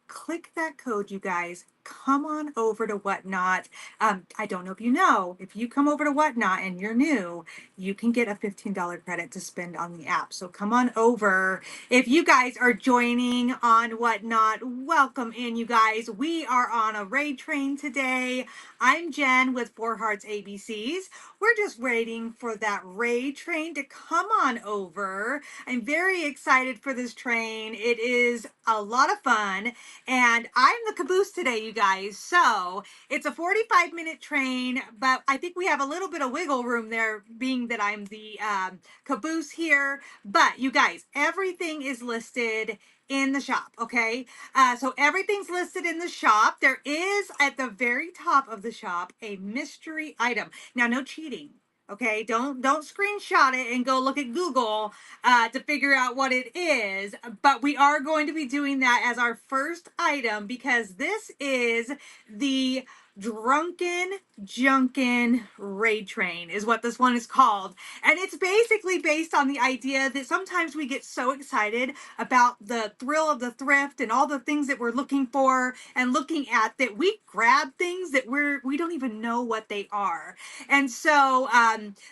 click that code, you guys. Come on over to Whatnot. I don't know if you know, if you come over to Whatnot and you're new, you can get a $15 credit to spend on the app. So come on over. If you guys are joining on Whatnot, welcome in, you guys. We are on a raid train today. I'm Jen with Four Hearts ABCs. We're just waiting for that raid train to come on over. I'm very excited for this train. It is a lot of fun. And I'm the caboose today, you guys. So it's a 45-minute train, but I think we have a little bit of wiggle room there, being that I'm the caboose here. But you guys, everything is listed in the shop, okay? So everything's listed in the shop. There is at the very top of the shop a mystery item. Now, no cheating. Okay, don't screenshot it and go look at Google to figure out what it is. But we are going to be doing that as our first item because this is the Drunkin Junkin raid train is what this one is called. And it's basically based on the idea that sometimes we get so excited about the thrill of the thrift and all the things that we're looking for and looking at that we grab things that we don't even know what they are. And so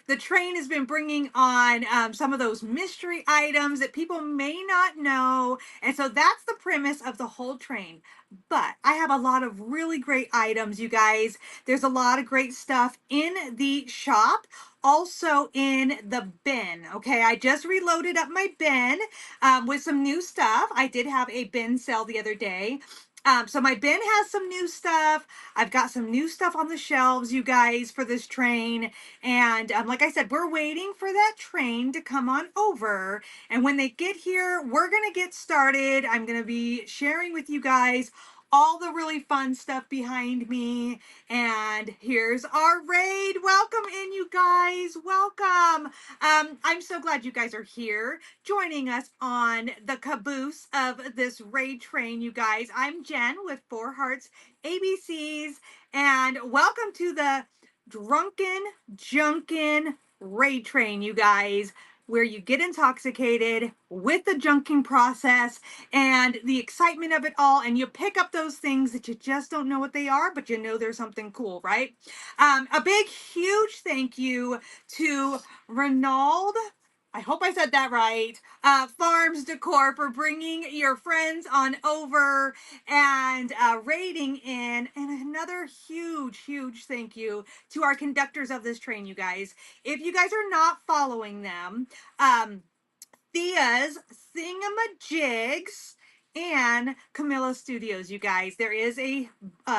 the train has been bringing on some of those mystery items that people may not know. And so that's the premise of the whole train. But I have a lot of really great items, you guys. There's a lot of great stuff in the shop, also in the bin. Okay, I just reloaded up my bin with some new stuff. I did have a bin sale the other day. So my bin has some new stuff. I've got some new stuff on the shelves, you guys, for this train. And like I said, we're waiting for that train to come on over. And when they get here, we're going to get started. I'm going to be sharing with you guys all the really fun stuff behind me. And here's our raid. Welcome in, you guys. Welcome. I'm so glad you guys are here joining us on the caboose of this raid train, you guys. I'm Jen with Four Hearts ABCs, and welcome to the Drunkin Junkin raid train, you guys, where you get intoxicated with the junking process and the excitement of it all, and you pick up those things that you just don't know what they are, but you know there's something cool, right? A big, huge thank you to Renaud. I hope I said that right. Farms Decor for bringing your friends on over and raiding in. And another huge, huge thank you to our conductors of this train, you guys. If you guys are not following them, Thea's Thingamajigs and Camilla Studios, you guys. There is a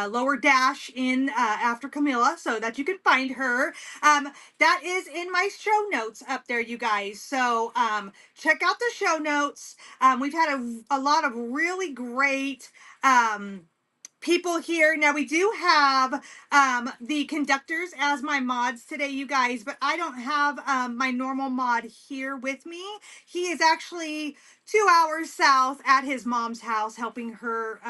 lower dash in after Camilla so that you can find her. That is in my show notes up there, you guys. So check out the show notes. We've had a lot of really great people here. Now we do have the conductors as my mods today, you guys, but I don't have my normal mod here with me. He is actually 2 hours south at his mom's house helping her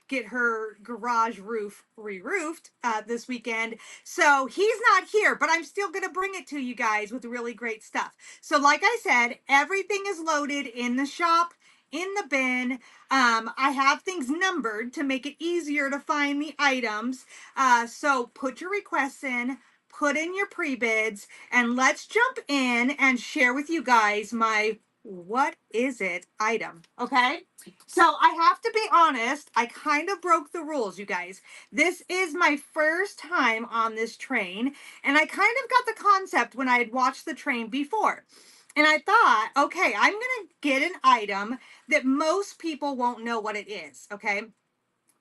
get her garage roof re-roofed this weekend. So he's not here, but I'm still gonna bring it to you guys with really great stuff. So like I said, everything is loaded in the shop, in the bin. I have things numbered to make it easier to find the items. So put your requests in, put in your pre-bids, and let's jump in and share with you guys my what is it item, okay? So I have to be honest, I kind of broke the rules, you guys. This is my first time on this train, and I kind of got the concept when I had watched the train before. And I thought, okay, I'm going to get an item that most people won't know what it is, okay?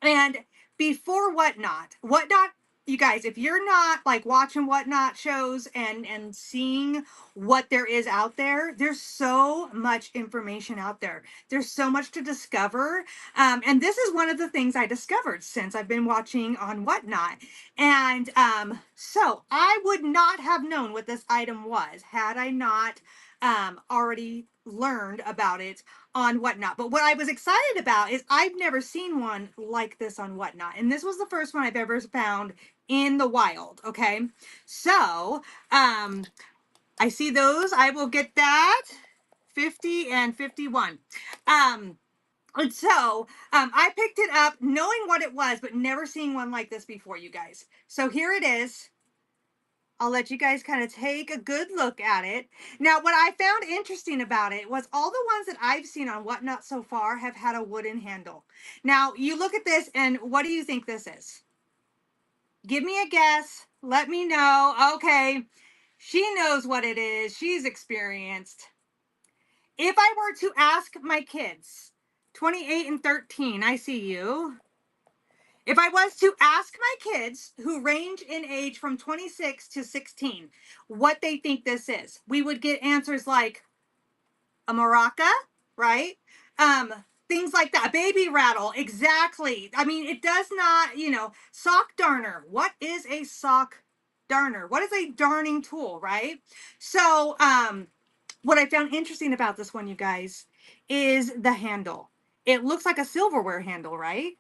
And before Whatnot, you guys, if you're not like watching Whatnot shows and seeing what there is out there, there's so much information out there. There's so much to discover. And this is one of the things I discovered since I've been watching on Whatnot. And so I would not have known what this item was had I not already learned about it on Whatnot. But what I was excited about is I've never seen one like this on Whatnot. And this was the first one I've ever found in the wild. Okay. So, I see those. I will get that. 50 and 51. And so I picked it up knowing what it was, but never seeing one like this before, you guys. So here it is. I'll let you guys kind of take a good look at it. Now, what I found interesting about it was all the ones that I've seen on Whatnot so far have had a wooden handle. Now, you look at this, and what do you think this is? Give me a guess. Let me know. Okay, she knows what it is. She's experienced. If I were to ask my kids, 28 and 13, I see you. If I was to ask my kids who range in age from 26 to 16 what they think this is, we would get answers like a maraca, right? Um, Things like that. A baby rattle, exactly. I mean, it does not, sock darner. What is a sock darner? What is a darning tool, right? So, what I found interesting about this one, you guys, is the handle. It looks like a silverware handle, right?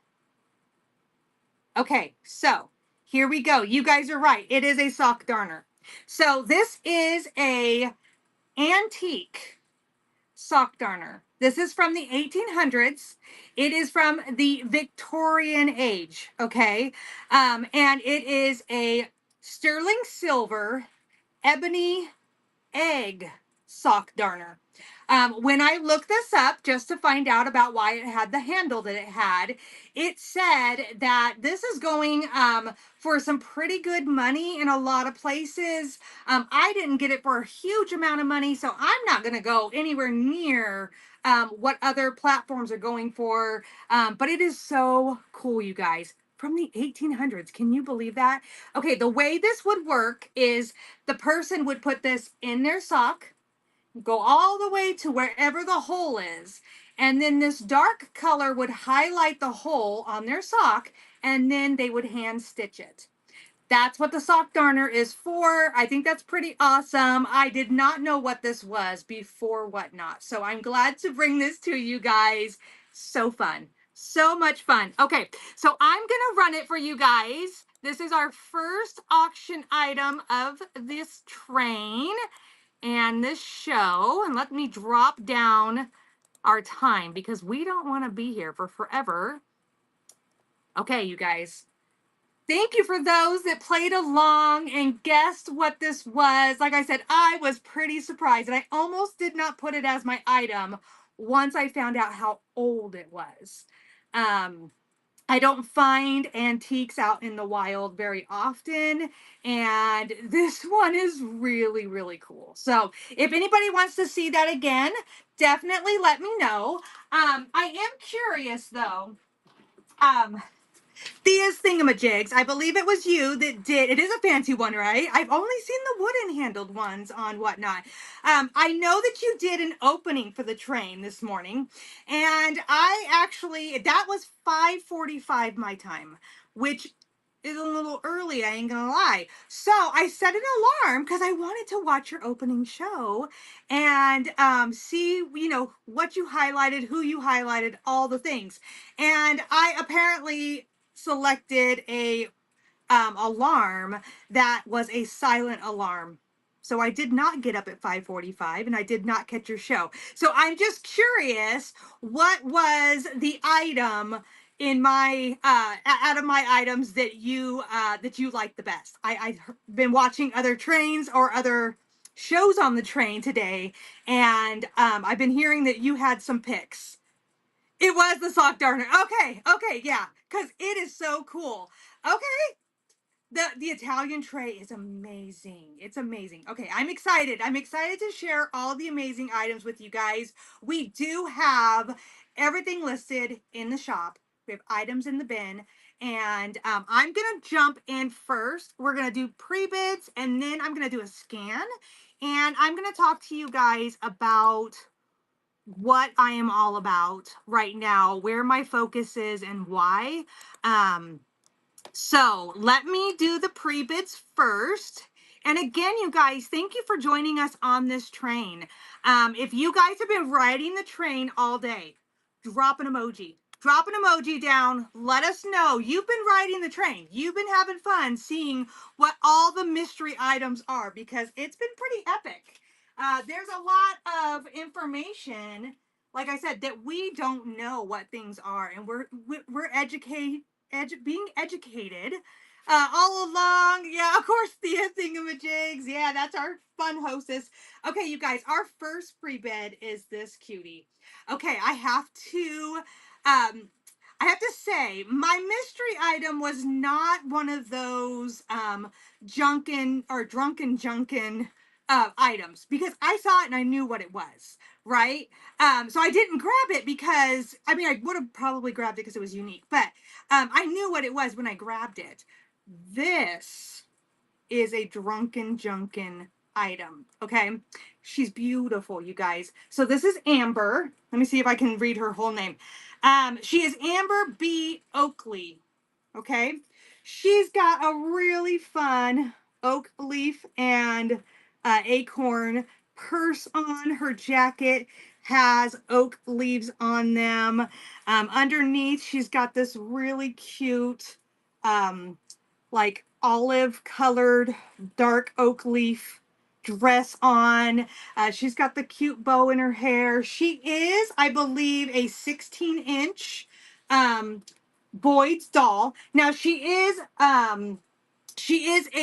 Okay, so here we go. You guys are right. It is a sock darner. So this is a antique sock darner. This is from the 1800s. It is from the Victorian age, okay? And it is a sterling silver ebony egg sock darner. When I looked this up just to find out about why it had the handle that it had, it said that this is going for some pretty good money in a lot of places. I didn't get it for a huge amount of money, so I'm not going to go anywhere near what other platforms are going for. But it is so cool, you guys. From the 1800s. Can you believe that? Okay, the way this would work is the person would put this in their sock, go all the way to wherever the hole is, and then this dark color would highlight the hole on their sock, and then they would hand stitch it. That's what the sock darner is for. I think that's pretty awesome. I did not know what this was before Whatnot, so I'm glad to bring this to you guys. So fun. So much fun. Okay, so I'm going to run it for you guys. This is our first auction item of this train and this show. And let me drop down our time because we don't want to be here for forever. Okay, you guys. Thank you for those that played along and guessed what this was. Like I said, I was pretty surprised, and I almost did not put it as my item once I found out how old it was. I don't find antiques out in the wild very often, and this one is really, really cool. So if anybody wants to see that again, definitely let me know. I am curious, though. Thea's Thingamajigs. I believe it was you that did. It is a fancy one, right? I've only seen the wooden handled ones on Whatnot. I know that you did an opening for the train this morning, and I actually that was 5:45 my time, which is a little early. I ain't gonna lie. So I set an alarm because I wanted to watch your opening show and see what you highlighted, who you highlighted, all the things. And I apparently selected a alarm that was a silent alarm. So I did not get up at 5:45 and I did not catch your show. So I'm just curious, what was the item in my out of my items that you like the best? I've been watching other trains or other shows on the train today, and I've been hearing that you had some picks. It was the sock darner. Okay, yeah, because it is so cool. Okay, the Italian tray is amazing. It's amazing. Okay, I'm excited. I'm excited to share all the amazing items with you guys. We do have everything listed in the shop. We have items in the bin. And I'm going to jump in first. We're going to do pre-bids, and then I'm going to do a scan. And I'm going to talk to you guys about what I am all about right now, where my focus is, and why. So let me do the pre-bids first. And again, you guys, thank you for joining us on this train. If you guys have been riding the train all day, drop an emoji. Drop an emoji down. Let us know you've been riding the train. You've been having fun seeing what all the mystery items are, because it's been pretty epic. There's a lot of information. like I said, that we don't know what things are, and we're being educated all along. Yeah, of course, the thingamajigs. Yeah, that's our fun hostess. Okay, you guys, our first free bed is this cutie. Okay, I have to say, my mystery item was not one of those Junkin or Junkin items, because I saw it and I knew what it was, right? So I didn't grab it because, I mean, I would have probably grabbed it because it was unique, but I knew what it was when I grabbed it. This is a Junkin item, okay? She's beautiful, you guys. So this is Amber. Let me see if I can read her whole name. She is Amber B. Oakley, okay? She's got a really fun oak leaf and acorn purse on. Her jacket has oak leaves on them. Underneath, she's got this really cute, like olive colored dark oak leaf dress on. She's got the cute bow in her hair. She is, I believe, a 16-inch Boyd's doll. Now she is a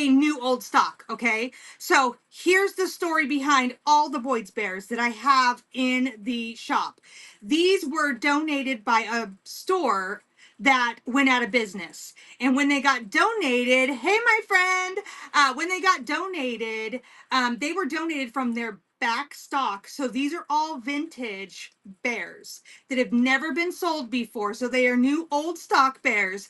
new old stock, okay? So here's the story behind all the Boyd's Bears that I have in the shop. These were donated by a store that went out of business. And when they got donated, hey, my friend, when they got donated, they were donated from their back stock. So these are all vintage bears that have never been sold before. So they are new old stock bears.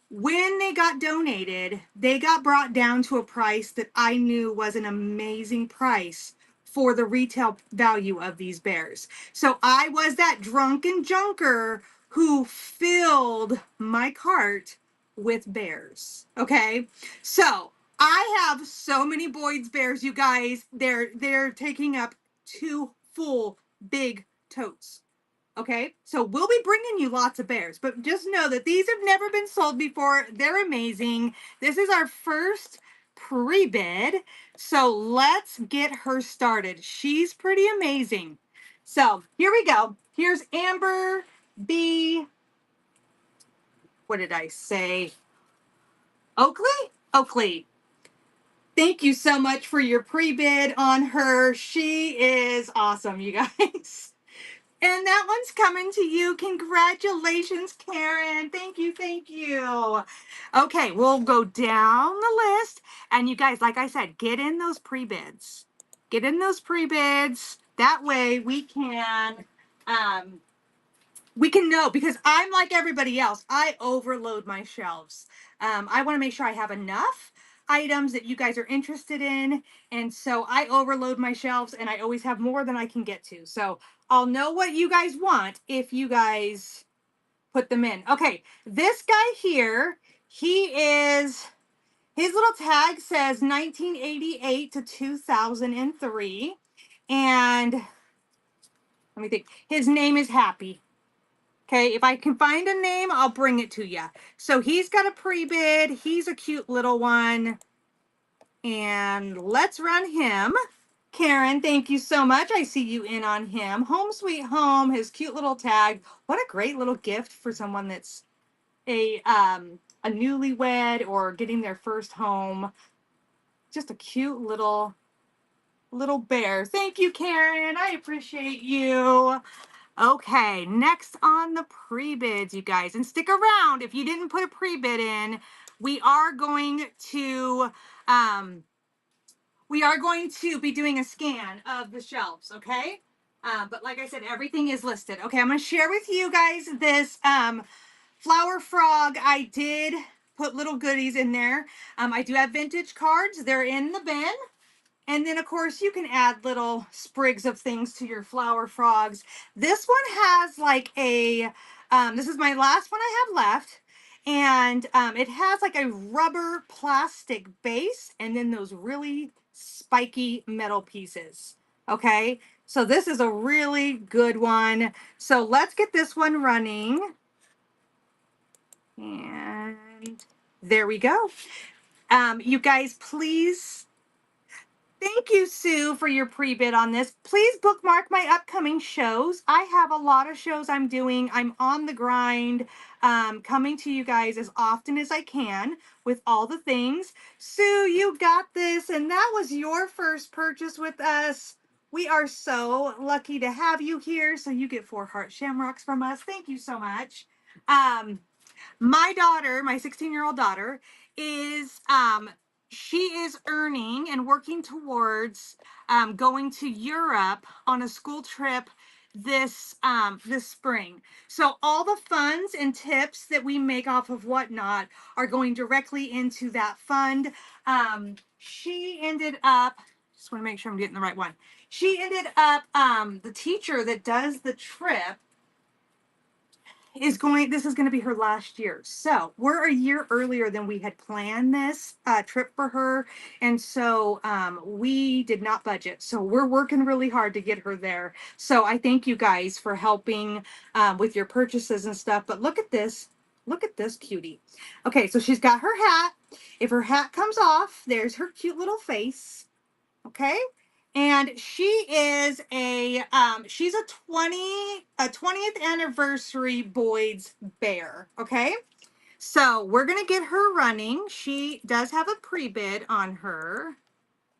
When they got donated, they got brought down to a price that I knew was an amazing price for the retail value of these bears. So I was that drunken junker who filled my cart with bears. Okay. So I have so many Boyd's bears, you guys. They're taking up 2 full big totes. Okay, so we'll be bringing you lots of bears, but just know that these have never been sold before. They're amazing. This is our first pre-bid, so let's get her started. She's pretty amazing. So here we go. Here's Amber B. What did I say? Oakley? Oakley. Thank you so much for your pre-bid on her. She is awesome, you guys. And that one's coming to you. Congratulations, Karen. Thank you. Thank you. Okay, we'll go down the list. And you guys, like I said, get in those pre-bids. Get in those pre-bids. That way we can know, because I'm like everybody else. I overload my shelves. I want to make sure I have enough items that you guys are interested in. And so I overload my shelves and I always have more than I can get to. So I'll know what you guys want if you guys put them in. Okay, this guy here, his little tag says 1988 to 2003. And let me think. His name is Happy. Okay, if I can find a name, I'll bring it to you. So he's got a pre-bid. He's a cute little one. And let's run him. Karen, thank you so much. I see you in on him. Home Sweet Home, his cute little tag. What a great little gift for someone that's a newlywed or getting their first home. Just a cute little bear. Thank you, Karen. I appreciate you. Okay, next on the pre-bids, you guys, and stick around. If you didn't put a pre-bid in, we are going to be doing a scan of the shelves, okay? But like I said, everything is listed. Okay, I'm going to share with you guys this flower frog. I did put little goodies in there. I do have vintage cards. They're in the bin. And then, of course, you can add little sprigs of things to your flower frogs. This one has like this is my last one I have left. And it has like a rubber plastic base and then those really spiky metal pieces. Okay, so this is a really good one. So let's get this one running. And there we go. You guys, please Thank you, Sue, for your pre-bid on this. Please bookmark my upcoming shows. I have a lot of shows I'm doing. I'm on the grind, coming to you guys as often as I can with all the things. Sue, you got this, and that was your first purchase with us. We are so lucky to have you here. So you get 4 heart shamrocks from us. Thank you so much. My daughter, my 16-year-old daughter, is she is earning and working towards going to Europe on a school trip this spring. So all the funds and tips that we make off of Whatnot are going directly into that fund. She ended up, just want to make sure I'm getting the right one. She ended up the teacher that does the trip this is going to be her last year. So we're a year earlier than we had planned this trip for her. And so we did not budget. So we're working really hard to get her there. So I thank you guys for helping with your purchases and stuff. But look at this. Look at this cutie. Okay, so she's got her hat. If her hat comes off, there's her cute little face. Okay. And she is she's a 20th anniversary Boyd's bear. Okay. So we're going to get her running. She does have a pre-bid on her.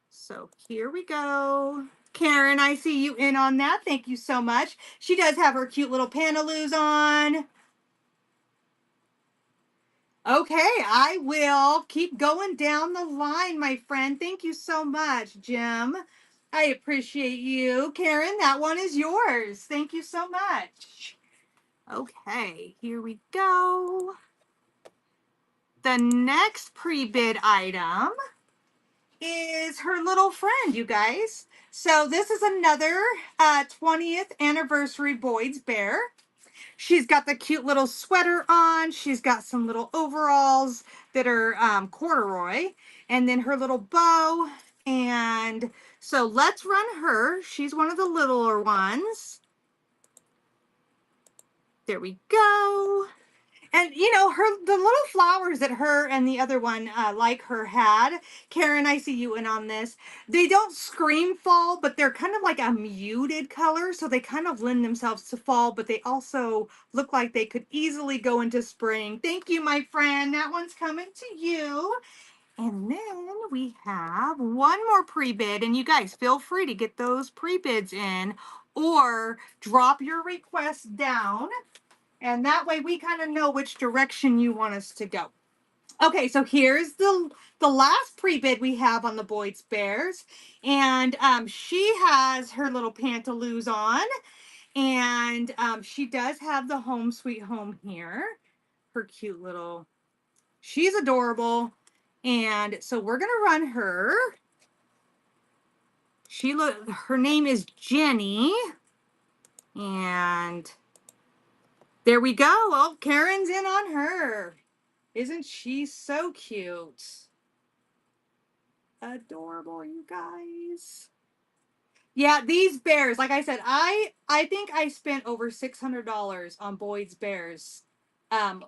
So here we go. Karen, I see you in on that. Thank you so much. She does have her cute little pantaloons on. Okay, I will keep going down the line, my friend. Thank you so much, Jim. I appreciate you. Karen, that one is yours. Thank you so much. Okay, here we go. The next pre-bid item is her little friend, you guys. So this is another 20th anniversary Boyd's bear. She's got the cute little sweater on. She's got some little overalls that are corduroy, and then her little bow. And so let's run her. She's one of the littler ones. There we go. And you know, the little flowers that her and the other one like her had. Karen, I see you in on this. They don't scream fall, but they're kind of like a muted color, so they kind of lend themselves to fall, but they also look like they could easily go into spring. Thank you, my friend. That one's coming to you. And then we have one more pre-bid, and you guys feel free to get those pre-bids in or drop your requests down. And that way we kind of know which direction you want us to go. Okay, so here's the last pre-bid we have on the Boyd's Bears. And she has her little pantaloons on. And she does have the home sweet home here. Her cute little, she's adorable. And so we're going to run her. Her name is Jenny. And there we go. Oh, Karen's in on her. Isn't she so cute? Adorable, you guys. Yeah, these bears, like I said, I think I spent over $600 on Boyd's bears. Um,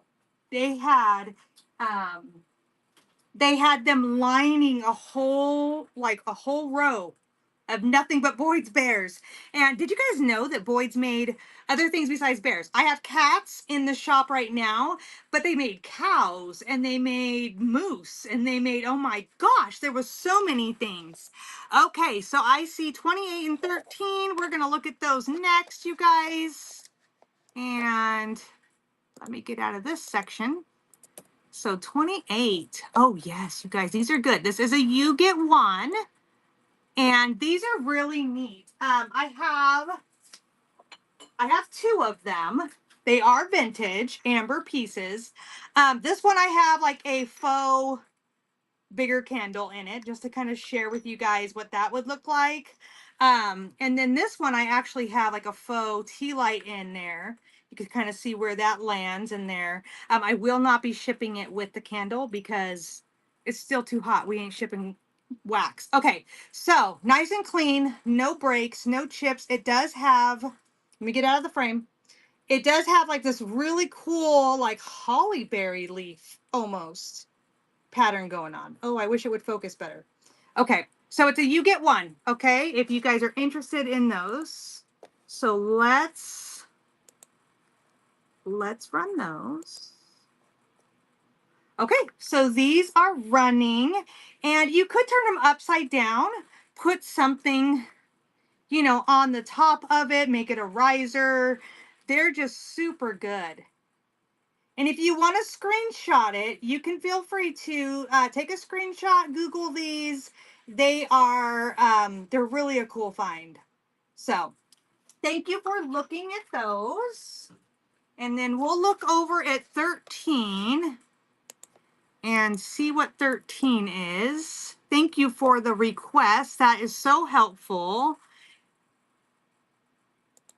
they had them lining a whole row of nothing but Boyd's bears. And did you guys know that Boyd's made other things besides bears? I have cats in the shop right now, but they made cows and they made moose and they made, oh my gosh, there was so many things. Okay, so I see 28 and 13. We're going to look at those next, you guys. And let me get out of this section. So 28. Oh yes, you guys, these are good. This is a you get one. And these are really neat. I have 2 of them. They are vintage amber pieces. This one I have like a faux bigger candle in it just to kind of share with you guys what that would look like. And then this one I actually have like a faux tea light in there. You can kind of see where that lands in there. I will not be shipping it with the candle because it's still too hot. We ain't shipping wax. Okay, so nice and clean, no breaks, no chips. It does have, let me get out of the frame. It does have like this really cool, like holly berry leaf almost pattern going on. Oh, I wish it would focus better. Okay, So it's a you get one, okay? If you guys are interested in those. So let's run those. Okay, so these are running, and you could turn them upside down, put something, on the top of it, make it a riser. They're just super good. And if you want to screenshot it, you can feel free to take a screenshot, Google these. They're really a cool find. So thank you for looking at those. And then we'll look over at 13 and see what 13 is. Thank you for the request. That is so helpful.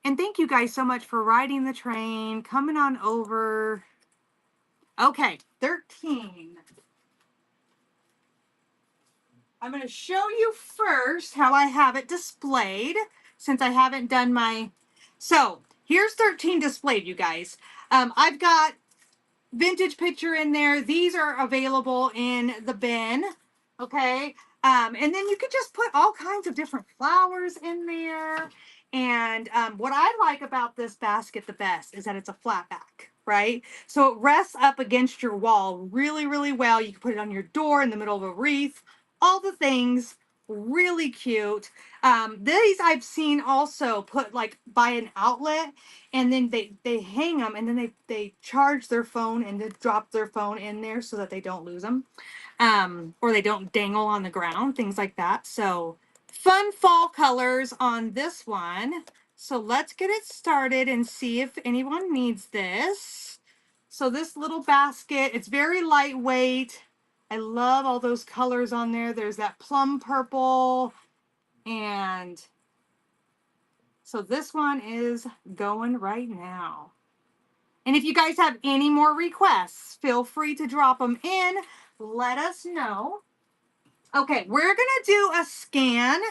And thank you guys so much for riding the train, coming on over. Okay, 13. I'm going to show you first how I have it displayed since I haven't done my... So here's 13 displayed, you guys. I've got vintage picture in there. These are available in the bin. Okay. And then you could just put all kinds of different flowers in there. And what I like about this basket the best is that it's a flat back, right? So it rests up against your wall really, really well. You can put it on your door in the middle of a wreath, all the things. Really cute. These I've seen also put like by an outlet, and then they hang them, and then they charge their phone and then drop their phone in there so that they don't lose them, or they don't dangle on the ground, things like that. So fun fall colors on this one. So let's get it started and see if anyone needs this. So this little basket, it's very lightweight. I love all those colors on there. There's that plum purple, and so this one is going right now. And if you guys have any more requests, feel free to drop them in. Let us know. Okay, we're going to do a scan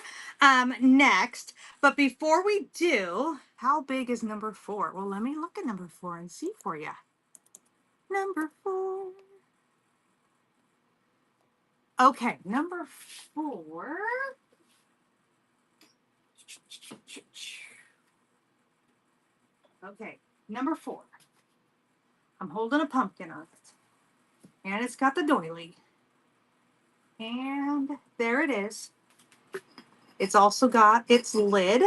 next. But before we do, how big is number 4? Well, let me look at number 4 and see for you. Number 4. Okay, number 4. Okay, number 4. I'm holding a pumpkin on it. And it's got the doily. And there it is. It's also got its lid.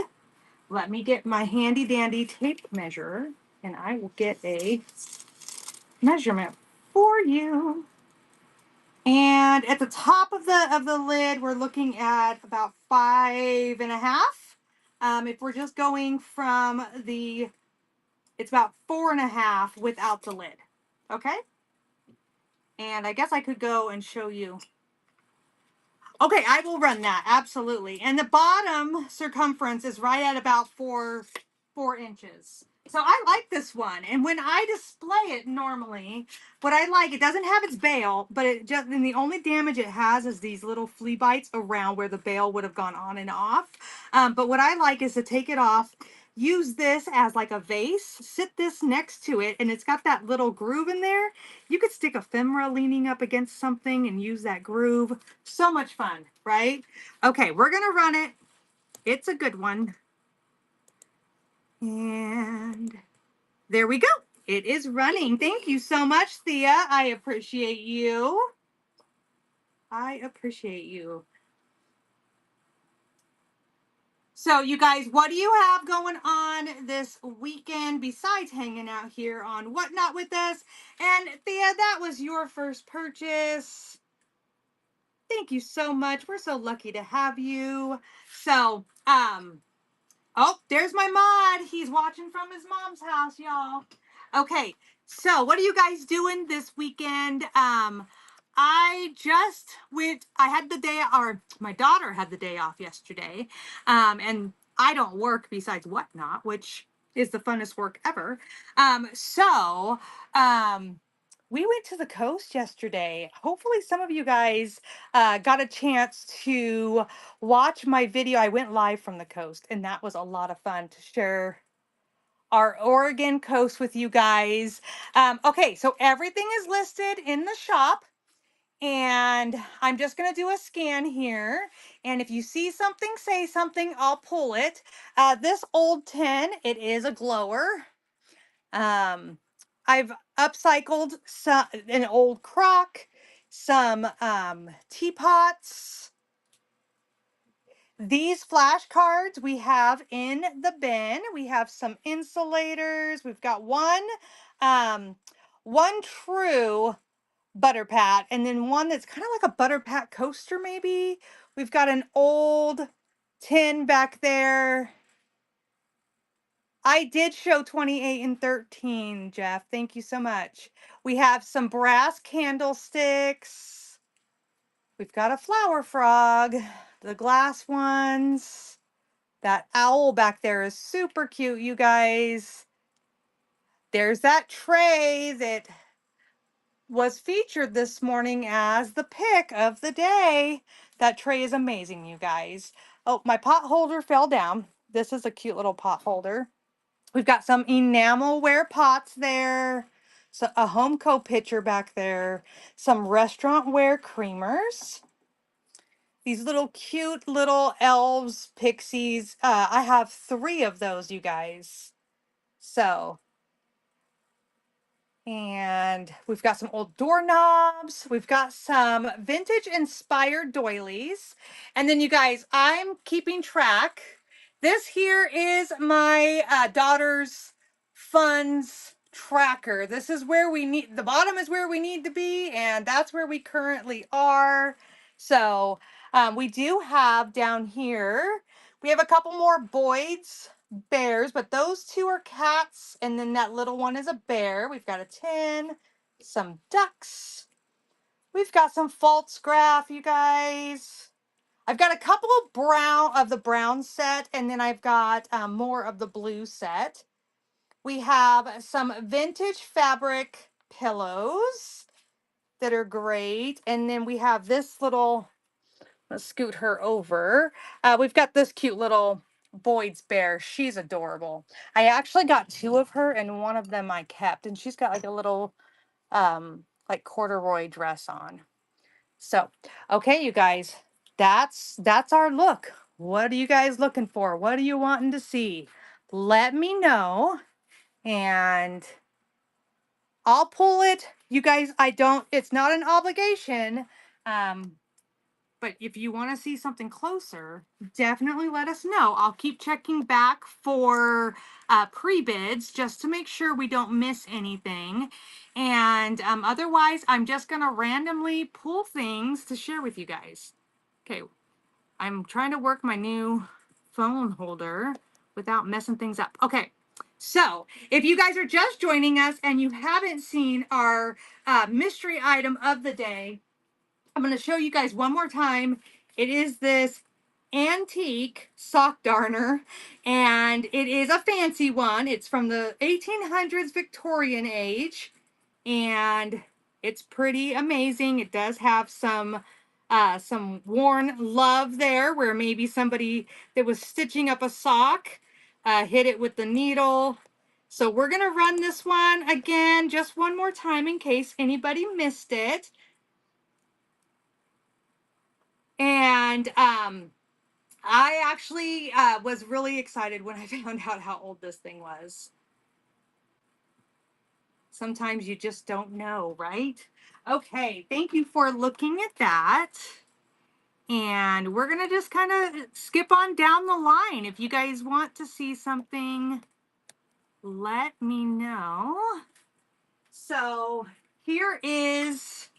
Let me get my handy dandy tape measure, and I will get a measurement for you. And at the top of the lid, we're looking at about 5.5. If we're just going from it's about 4.5 without the lid. Okay. And I guess I could go and show you. Okay, I will run that, absolutely. And the bottom circumference is right at about 4 inches. So I like this one. And when I display it normally, what I like, it doesn't have its bail, but and the only damage it has is these little flea bites around where the bail would have gone on and off. But what I like is to take it off, use this as like a vase, sit this next to it, and it's got that little groove in there. You could stick ephemera leaning up against something and use that groove. So much fun, right? Okay, we're going to run it. It's a good one. And there we go. It is running. Thank you so much, Thea. I appreciate you. I appreciate you. So you guys, what do you have going on this weekend besides hanging out here on Whatnot with us? And Thea, that was your first purchase. Thank you so much. We're so lucky to have you. So, oh, there's my mod. He's watching from his mom's house, y'all. Okay, so what are you guys doing this weekend? I just I had the day, or my daughter had the day off yesterday. And I don't work besides Whatnot, which is the funnest work ever. So, we went to the coast yesterday. Hopefully some of you guys got a chance to watch my video. I went live from the coast, and that was a lot of fun to share our Oregon coast with you guys. Okay, so everything is listed in the shop. And I'm just going to do a scan here. And if you see something, say something, I'll pull it. This old tin, it is a glower. Um, I've upcycled an old crock, some teapots. These flashcards we have in the bin. We have some insulators. We've got um, one true butter pat, and then one that's kind of like a butter pat coaster, maybe. We've got an old tin back there. I did show 28 and 13, Jeff. Thank you so much. We have some brass candlesticks. We've got a flower frog, the glass ones. That owl back there is super cute, you guys. There's that tray that was featured this morning as the pick of the day. That tray is amazing, you guys. Oh, my pot holder fell down. This is a cute little pot holder. We've got some enamelware pots there. So a Homeco pitcher back there. Some restaurant ware creamers. These little cute little elves, pixies. I have 3 of those, you guys. So, and we've got some old doorknobs. We've got some vintage inspired doilies. And then you guys, I'm keeping track. This here is my daughter's funds tracker. This is where we need, the bottom is where we need to be, and that's where we currently are. So we do have down here, we have a couple more Boyd's bears, but those 2 are cats, and then that little one is a bear. We've got a tin, some ducks. We've got some false graph, you guys. I've got a couple of the brown set, and then I've got more of the blue set. We have some vintage fabric pillows that are great, and then we have this little, let's scoot her over. We've got this cute little Boyd's bear. She's adorable. I actually got 2 of her, and one of them I kept, and she's got like a little like corduroy dress on. So, okay, you guys, that's our look. What are you guys looking for? What are you wanting to see? Let me know, and I'll pull it. You guys, it's not an obligation. Um, But if you want to see something closer, definitely let us know. I'll keep checking back for pre-bids just to make sure we don't miss anything. And otherwise, I'm just going to randomly pull things to share with you guys. Okay, I'm trying to work my new phone holder without messing things up. Okay, so if you guys are just joining us and you haven't seen our mystery item of the day, I'm going to show you guys one more time. It is this antique sock darner, and it is a fancy one. It's from the 1800s Victorian age, and it's pretty amazing. It does have some worn love there, where maybe somebody that was stitching up a sock hit it with the needle. So we're going to run this one again just one more time in case anybody missed it. And I actually was really excited when I found out how old this thing was. Sometimes you just don't know, right? Okay, thank you for looking at that. And we're going to just kind of skip on down the line. If you guys want to see something, let me know. So here is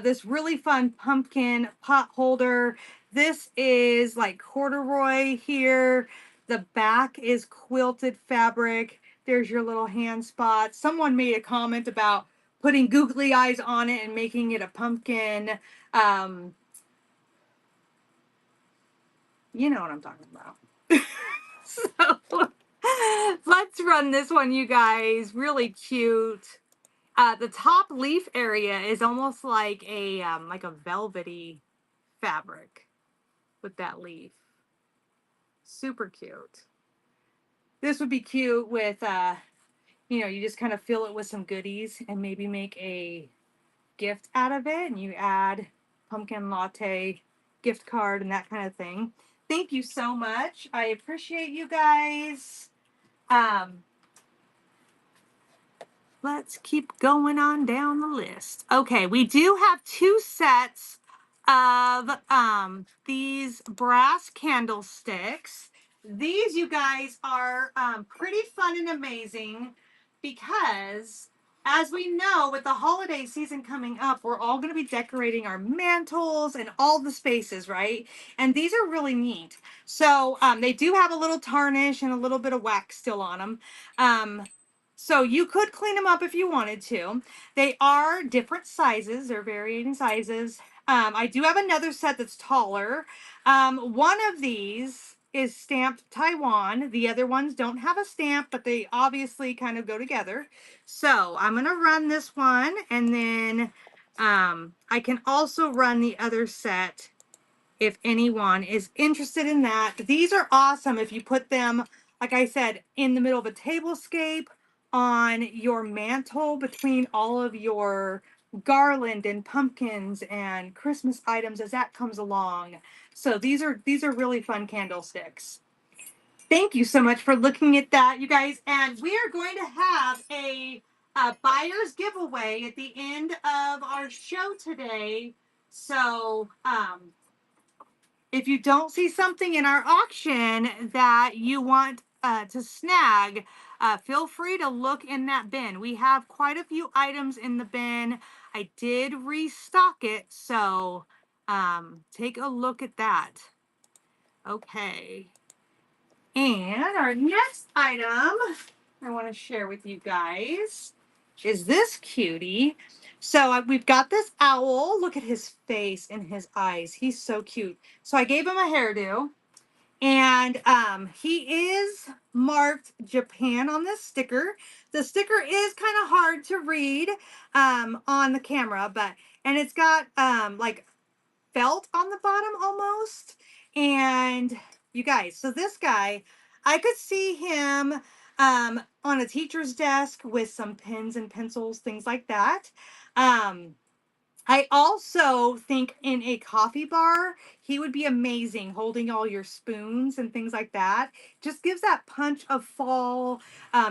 this really fun pumpkin pot holder. This is like corduroy here. The back is quilted fabric. There's your little hand spot. Someone made a comment about putting googly eyes on it and making it a pumpkin. You know what I'm talking about. So let's run this one, you guys. Really cute. The top leaf area is almost like a velvety fabric with that leaf. Super cute. This would be cute with you just kind of fill it with some goodies and maybe make a gift out of it, and you add pumpkin latte gift card and that kind of thing. Thank you so much. I appreciate you guys. Let's keep going on down the list. Okay, we do have 2 sets of these brass candlesticks. These, you guys, are pretty fun and amazing because, as we know, with the holiday season coming up, we're all going to be decorating our mantles and all the spaces, right? And these are really neat. So they do have a little tarnish and a little bit of wax still on them. So you could clean them up if you wanted to. They are different sizes. They're varying sizes. I do have another set that's taller. One of these is stamped Taiwan. The other ones don't have a stamp, but they obviously kind of go together. So I'm going to run this one, and then I can also run the other set if anyone is interested in that. These are awesome if you put them, like I said, in the middle of a tablescape, on your mantle, between all of your garland and pumpkins and Christmas items as that comes along. So these are really fun candlesticks. Thank you so much for looking at that, you guys. And we are going to have a buyer's giveaway at the end of our show today. So if you don't see something in our auction that you want to snag, feel free to look in that bin. We have quite a few items in the bin. I did restock it, so take a look at that. Okay. And our next item I want to share with you guys is this cutie. So we've got this owl. Look at his face and his eyes. He's so cute. So I gave him a hairdo, and he is marked Japan on this sticker. The sticker is kind of hard to read on the camera, and it's got like felt on the bottom almost. And you guys, so this guy, I could see him on a teacher's desk with some pens and pencils, things like that. I also think in a coffee bar, he would be amazing holding all your spoons and things like that. Just gives that punch of fall.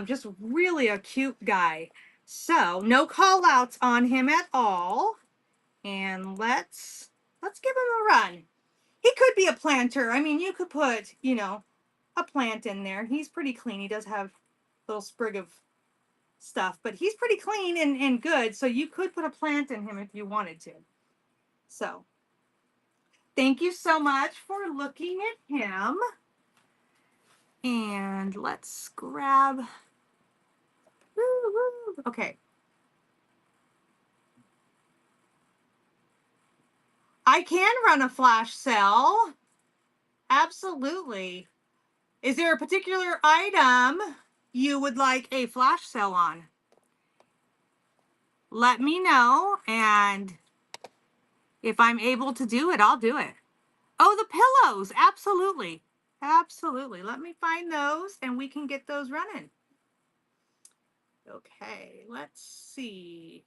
Just really a cute guy. So no call outs on him at all. And let's give him a run. He could be a planter. I mean, you could put, a plant in there. He's pretty clean. He does have a little sprig of stuff, but he's pretty clean and good. So you could put a plant in him if you wanted to. So thank you so much for looking at him. And let's grab. Okay. I can run a flash sale. Absolutely. Is there a particular item you would like a flash sale on? Let me know, and if I'm able to do it, I'll do it. Oh, the pillows. Absolutely. Absolutely. Let me find those and we can get those running. Okay, let's see.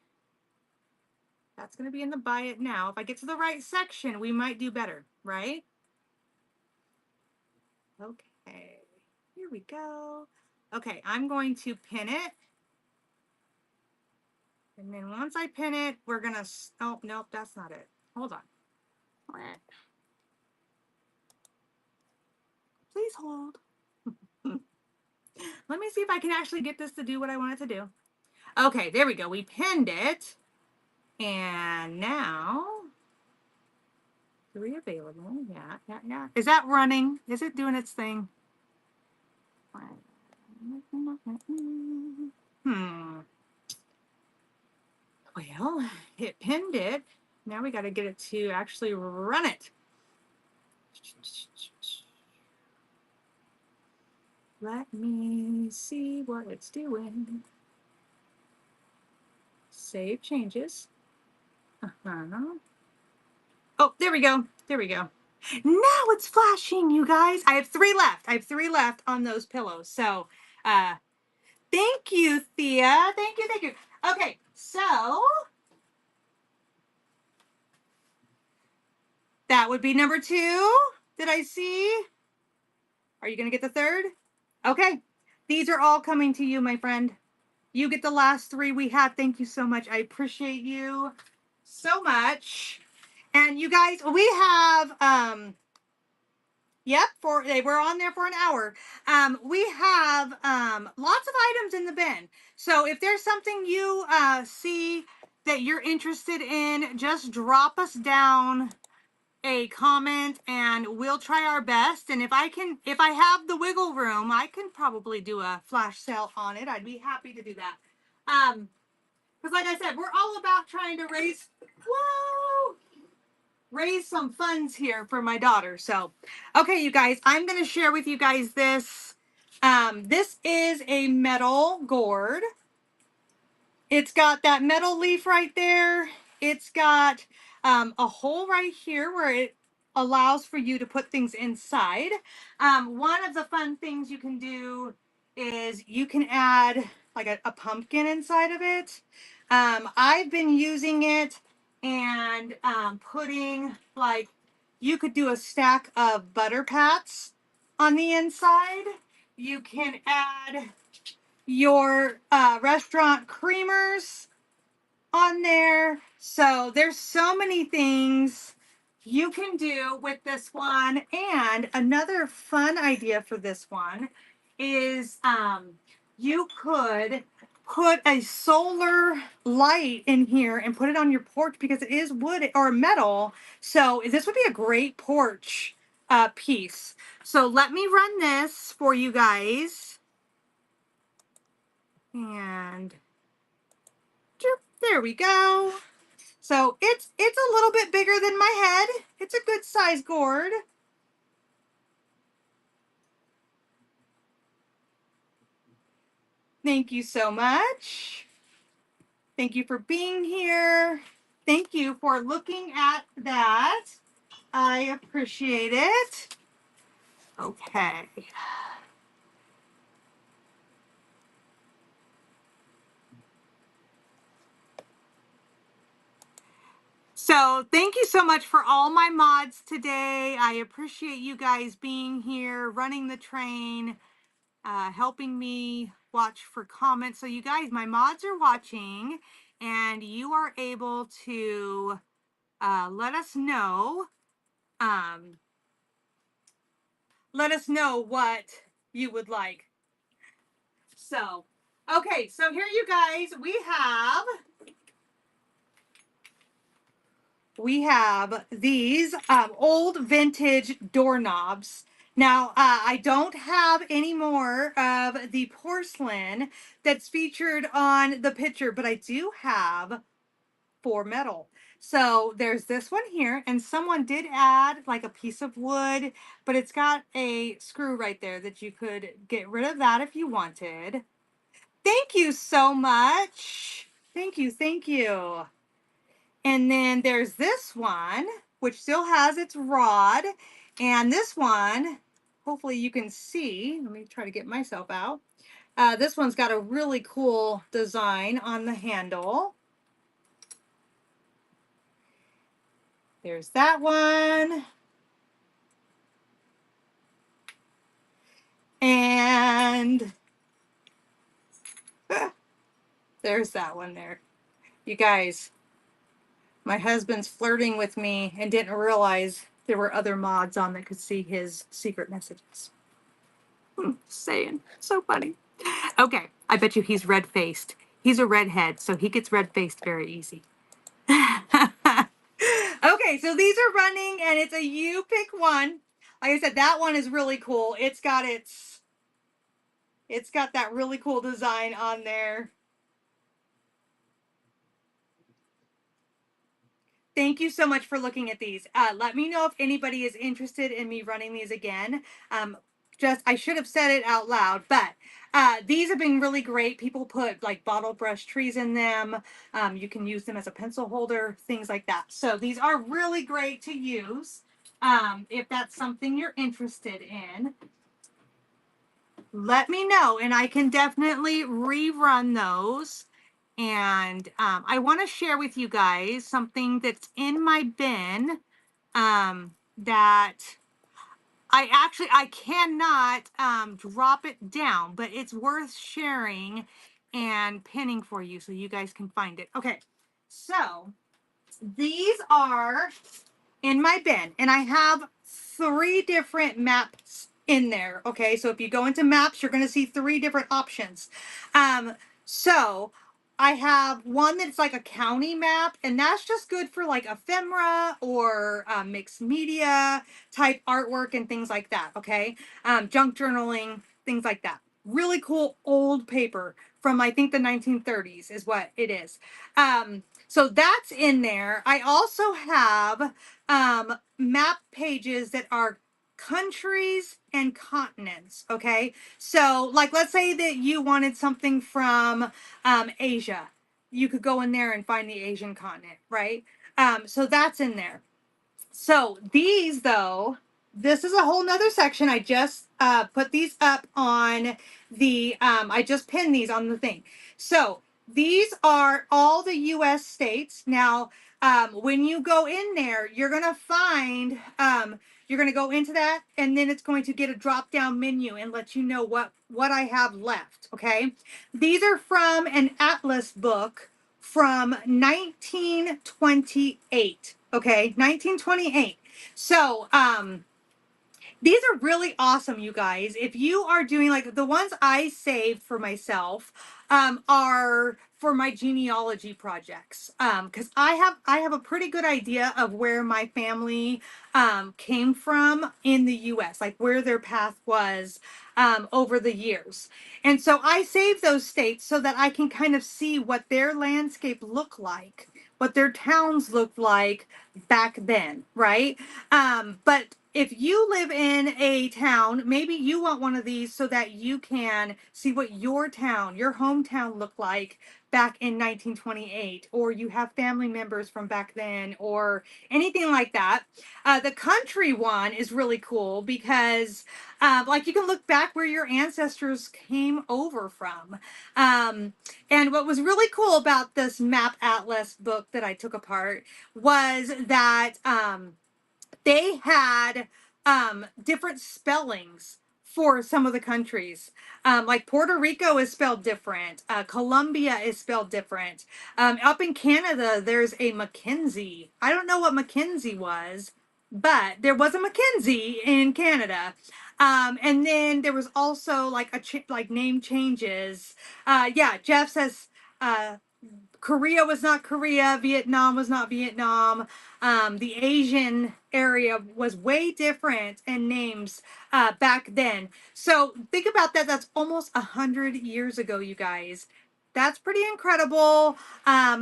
That's going to be in the buy it now. If I get to the right section, we might do better, right? Okay, here we go. Okay, I'm going to pin it. And then once I pin it, we're going to, oh, nope, that's not it. Hold on. Please hold. Let me see if I can actually get this to do what I want it to do. Okay, there we go. We pinned it. And now, 3 available. Yeah. Is that running? Is it doing its thing? Well, it pinned it. Now we got to get it to actually run it. Let me see what it's doing. Save changes. Oh, there we go. There we go. Now it's flashing, you guys. I have 3 left. I have 3 left on those pillows. So, thank you, Thea. Thank you. Okay, so That would be number 2. Did I see? Are you going to get the third? Okay. These are all coming to you, my friend. You get the last 3 we have. Thank you so much. I appreciate you so much. And you guys, we have yep, they were on there for an hour. We have lots of items in the bin. So if there's something you see that you're interested in, just drop us down a comment and we'll try our best. And if I have the wiggle room, I can probably do a flash sale on it. I'd be happy to do that. Because like I said, we're all about trying to raise some funds here for my daughter. So, okay, you guys, I'm going to share with you guys this. This is a metal gourd. It's got that metal leaf right there. It's got a hole right here where it allows for you to put things inside. One of the fun things you can do is you can add like a pumpkin inside of it. I've been using it and putting like, you could do a stack of butter pats on the inside. You can add your restaurant creamers on there. So there's so many things you can do with this one. And another fun idea for this one is you could put a solar light in here and put it on your porch because it is wood or metal. So this would be a great porch piece. So let me run this for you guys. And there we go. So it's a little bit bigger than my head. It's a good size gourd. Thank you so much. Thank you for being here. Thank you for looking at that. I appreciate it. Okay. So thank you so much for all my mods today. I appreciate you guys being here, running the train, helping me watch for comments. So you guys, my mods are watching and you are able to let us know what you would like. So, okay, so here you guys, we have these old vintage doorknobs. Now, I don't have any more of the porcelain that's featured on the picture, but I do have 4 metal. So there's this one here, and someone did add like a piece of wood, but it's got a screw right there that you could get rid of that if you wanted. Thank you so much. Thank you, thank you. And then there's this one, which still has its rod. And this one, hopefully you can see. Let me try to get myself out. This one's got a really cool design on the handle. There's that one. And there's that one there. You guys, my husband's flirting with me and didn't realize there were other mods on that could see his secret messages. Saying. So funny. Okay, I bet you he's red-faced. He's a redhead, so he gets red-faced very easy. Okay, so these are running and it's a you pick one. Like I said, that one is really cool. It's got that really cool design on there. Thank you so much for looking at these. Let me know if anybody is interested in me running these again. I should have said it out loud, but these have been really great. People put like bottle brush trees in them. You can use them as a pencil holder, things like that. So these are really great to use if that's something you're interested in. Let me know and I can definitely rerun those. And I want to share with you guys something that's in my bin that I cannot drop it down, but it's worth sharing and pinning for you so you guys can find it. Okay, so these are in my bin, and I have 3 different maps in there. Okay, so if you go into maps, you're going to see 3 different options. So I have one that's like a county map, and that's just good for like ephemera or mixed media type artwork and things like that. Okay, junk journaling, things like that. Really cool old paper from I think the 1930s is what it is. So that's in there. I also have map pages that are countries and continents. Okay. So, like, let's say that you wanted something from Asia. You could go in there and find the Asian continent, right? So that's in there. So these, though, this is a whole nother section. I just put these up on the, I just pinned these on the thing. So these are all the U.S. states. Now, when you go in there, you're going to find, you're going to go into that, and then it's going to get a drop down menu and let you know what I have left. Okay. These are from an atlas book from 1928. Okay, 1928. So, these are really awesome, you guys. If you are doing like the ones I saved for myself, are for my genealogy projects. Because I have a pretty good idea of where my family came from in the US, like where their path was over the years. And so I save those states so that I can kind of see what their landscape looked like, what their towns looked like back then, right? But if you live in a town, maybe you want one of these so that you can see what your town, your hometown looked like back in 1928, or you have family members from back then, or anything like that. The country one is really cool because, like, you can look back where your ancestors came over from. And what was really cool about this map atlas book that I took apart was that they had different spellings for some of the countries. Like Puerto Rico is spelled different. Colombia is spelled different. Up in Canada, there's a Mackenzie. I don't know what Mackenzie was, but there was a Mackenzie in Canada. And then there was also like like name changes. Yeah, Jeff says Korea was not Korea, Vietnam was not Vietnam. The Asian area was way different in names back then. So think about that. That's almost 100 years ago, you guys. That's pretty incredible.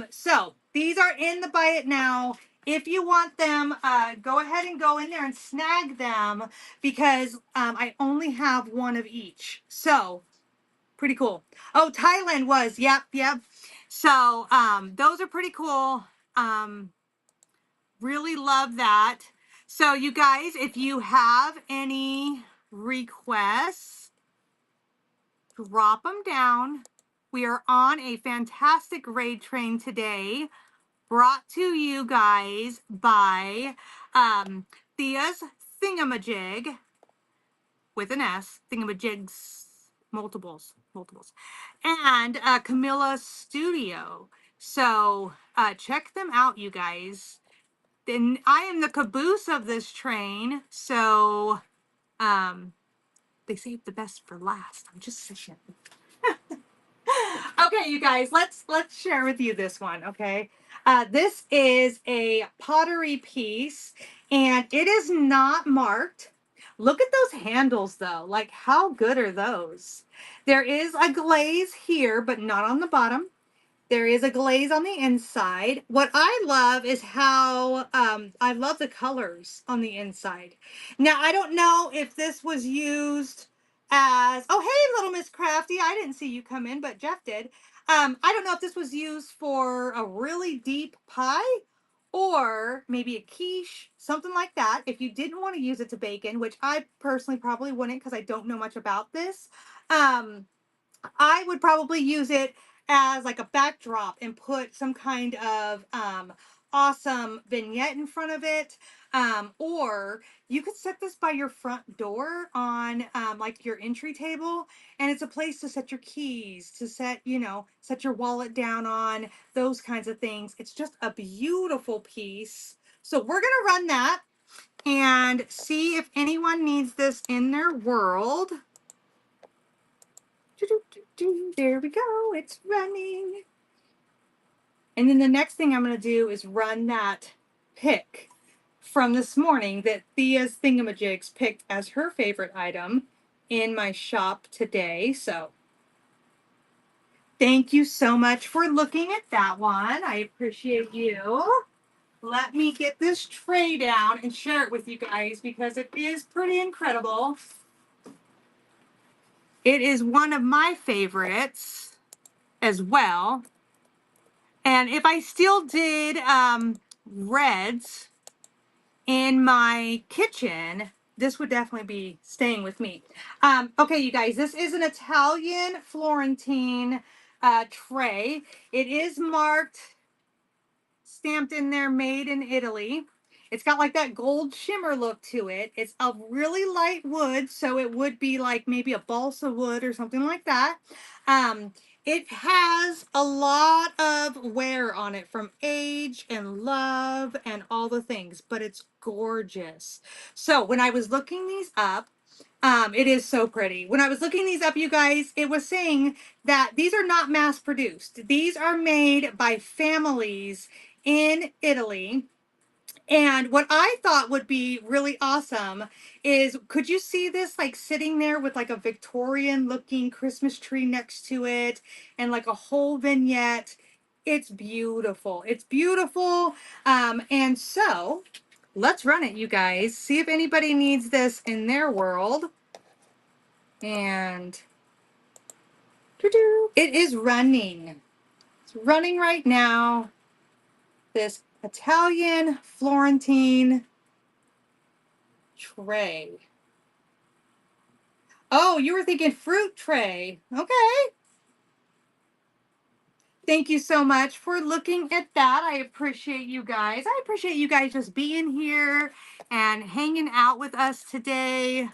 So these are in the Buy It Now. If you want them, go ahead and go in there and snag them because I only have one of each. So pretty cool. Oh, Thailand was. Yep. So, those are pretty cool. Really love that. So, you guys, if you have any requests, drop them down. We are on a fantastic raid train today, brought to you guys by Thea's Thingamajig with an S, Thingamajigs, multiples, and Camilla Studio. So check them out, you guys. Then I am the caboose of this train, so they saved the best for last. I'm just saying. Okay, you guys, let's share with you this one. Okay, this is a pottery piece, and it is not marked. Look at those handles, though. Like, how good are those? There is a glaze here, but not on the bottom. There is a glaze on the inside. What I love is how I love the colors on the inside. Now, I don't know if this was used as, oh, hey, little Miss Crafty. I didn't see you come in, but Jeff did. I don't know if this was used for a really deep pie or maybe a quiche, something like that. If you didn't want to use it to bacon, which I personally probably wouldn't because I don't know much about this. I would probably use it as like a backdrop and put some kind of awesome vignette in front of it. Or you could set this by your front door on like your entry table, and it's a place to set your keys, to set, set your wallet down on, those kinds of things. It's just a beautiful piece. So we're gonna run that and see if anyone needs this in their world. There we go, it's running. And then the next thing I'm going to do is run that pick from this morning that Thea's Thingamajigs picked as her favorite item in my shop today. So thank you so much for looking at that one. I appreciate you. Let me get this tray down and share it with you guys because it is pretty incredible. It is one of my favorites as well. And if I still did reds in my kitchen, this would definitely be staying with me. Okay, you guys, this is an Italian Florentine tray. It is marked, stamped in there, made in Italy. It's got like that gold shimmer look to it. It's a really light wood, so it would be like maybe a balsa wood or something like that. It has a lot of wear on it from age and love and all the things, but it's gorgeous. So when I was looking these up, it is so pretty. When I was looking these up, you guys, it was saying that these are not mass produced. These are made by families in Italy. And what I thought would be really awesome is, could you see this like sitting there with like a Victorian looking Christmas tree next to it and like a whole vignette? It's beautiful. It's beautiful. And so let's run it, you guys. See if anybody needs this in their world. And it is running. It's running right now. This Italian Florentine tray. Oh, you were thinking fruit tray. Okay. Thank you so much for looking at that. I appreciate you guys. I appreciate you guys just being here and hanging out with us today.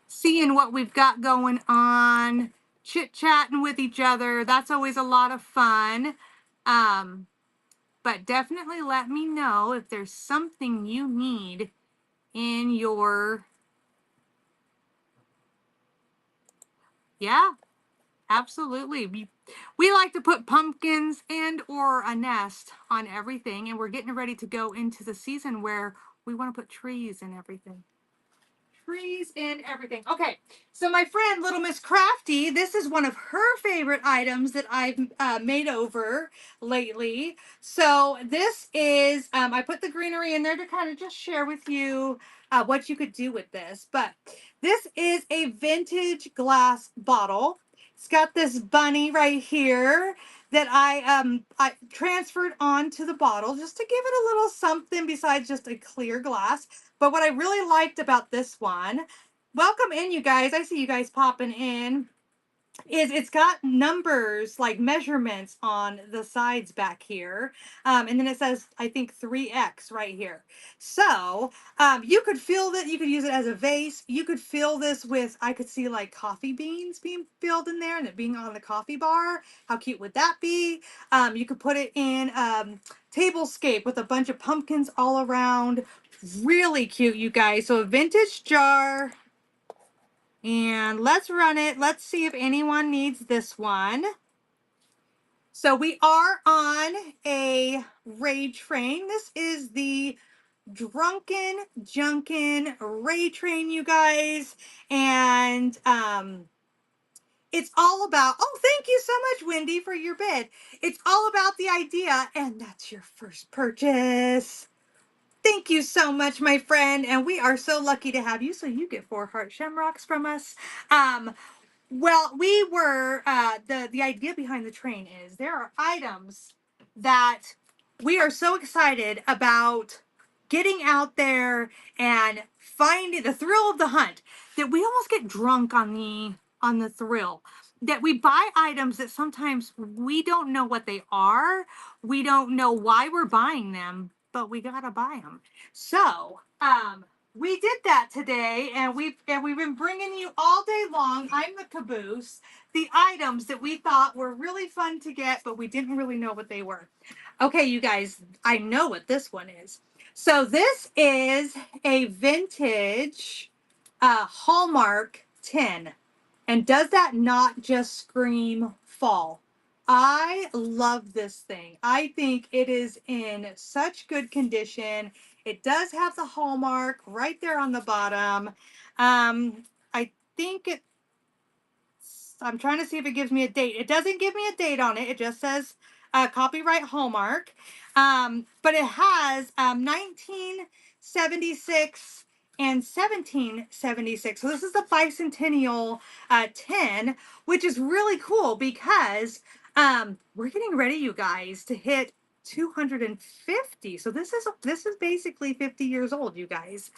Seeing what we've got going on, chit-chatting with each other. That's always a lot of fun. But definitely let me know if there's something you need in your, yeah, absolutely. We like to put pumpkins and or a nest on everything, and we're getting ready to go into the season where we want to put trees and everything. Trees and everything. Okay, so my friend Little Miss Crafty, this is one of her favorite items that I've made over lately. So this is, I put the greenery in there to kind of just share with you what you could do with this. But this is a vintage glass bottle. It's got this bunny right here that I transferred onto the bottle just to give it a little something besides just a clear glass. But what I really liked about this one, welcome in, you guys. I see you guys popping in. Is it's got numbers like measurements on the sides back here. And then it says, I think 3X right here. So you could fill that, you could use it as a vase. You could fill this with, I could see like coffee beans being filled in there and it being on the coffee bar. How cute would that be? You could put it in tablescape with a bunch of pumpkins all around. Really cute, you guys. So a vintage jar. And let's run it. Let's see if anyone needs this one. So we are on a raid train. This is the Drunkin Junkin raid train, you guys. And it's all about, oh, thank you so much, Wendy, for your bid. It's all about the idea, and that's your first purchase. Thank you so much, my friend, and we are so lucky to have you. So you get 4 heart shamrocks from us. Well, we were the idea behind the train is there are items that we are so excited about getting out there and finding the thrill of the hunt that we almost get drunk on the thrill. that we buy items that sometimes we don't know what they are. We don't know why we're buying them, but we gotta buy them. So, we did that today, and we've been bringing you all day long. I'm the caboose. The items that we thought were really fun to get, but we didn't really know what they were. Okay, you guys, I know what this one is. So this is a vintage Hallmark tin. And does that not just scream fall? I love this thing. I think it is in such good condition. It does have the hallmark right there on the bottom. I think it I'm trying to see if it gives me a date. It doesn't give me a date on it. It just says copyright Hallmark. But it has 1976 and 1776. So this is the bicentennial 10, which is really cool because we're getting ready, you guys, to hit 250. So this is basically 50 years old, you guys.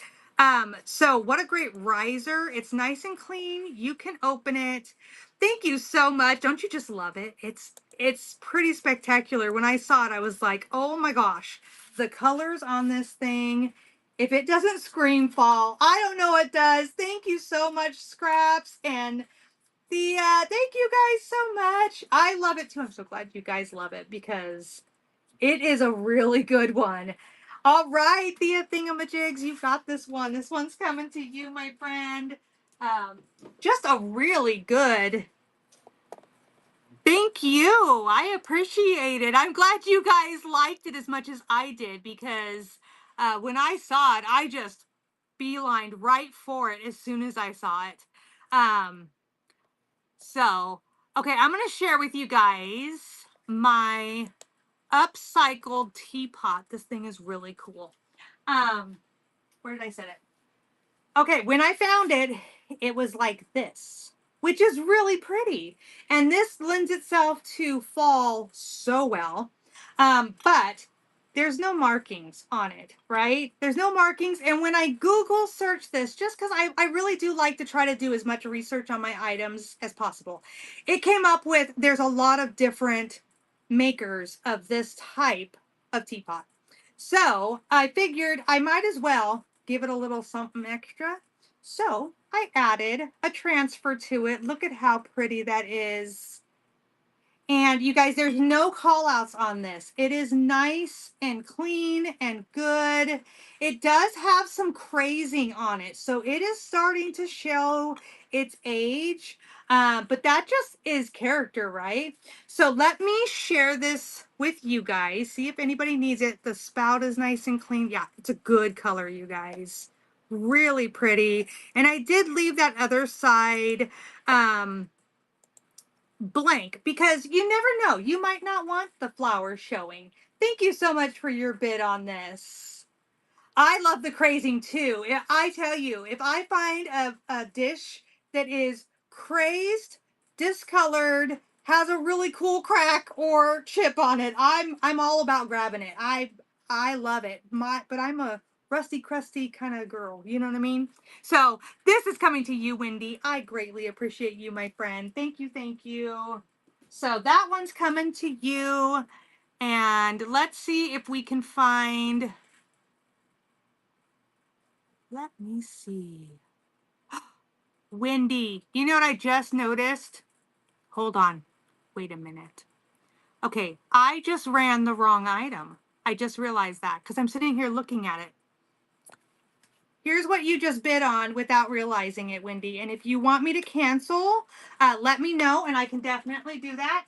So what a great riser. It's nice and clean. You can open it. Thank you so much. Don't you just love it? It's pretty spectacular. When I saw it, I was like, "Oh my gosh, the colors on this thing. If it doesn't scream fall, I don't know what does." Thank you so much, Scraps, and the thank you guys so much. I love it too. I'm so glad you guys love it because it is a really good one. All right, Thea Thingamajigs, you got this one. This one's coming to you, my friend. Um, just a really good. Thank you. I appreciate it. I'm glad you guys liked it as much as I did because when I saw it, I just beelined right for it as soon as I saw it. Um, so, okay, I'm going to share with you guys my upcycled teapot. This thing is really cool. Where did I set it? Okay, when I found it, it was like this, which is really pretty. And this lends itself to fall so well. But there's no markings on it, right? There's no markings. And when I Google search this, just because I really do like to try to do as much research on my items as possible, it came up with there's a lot of different makers of this type of teapot. So I figured I might as well give it a little something extra. So I added a transfer to it. Look at how pretty that is. And you guys, there's no call outs on this. It is nice and clean and good. It does have some crazing on it. So it is starting to show its age. But that just is character, right? So let me share this with you guys. See if anybody needs it. The spout is nice and clean. Yeah, it's a good color, you guys. Really pretty. And I did leave that other side blank because you never know. You might not want the flowers showing. Thank you so much for your bid on this. I love the crazing too. I tell you, if I find a dish that is crazed, discolored, has a really cool crack or chip on it, I'm all about grabbing it. I love it. But I'm a rusty crusty kind of girl. You know what I mean? So this is coming to you, Wendy. I greatly appreciate you, my friend. Thank you, thank you. So that one's coming to you. And let's see if we can find. Let me see. Wendy, you know what I just noticed? Hold on. Wait a minute. Okay, I just ran the wrong item. I just realized that because I'm sitting here looking at it. Here's what you just bid on without realizing it, Wendy. And if you want me to cancel, let me know and I can definitely do that.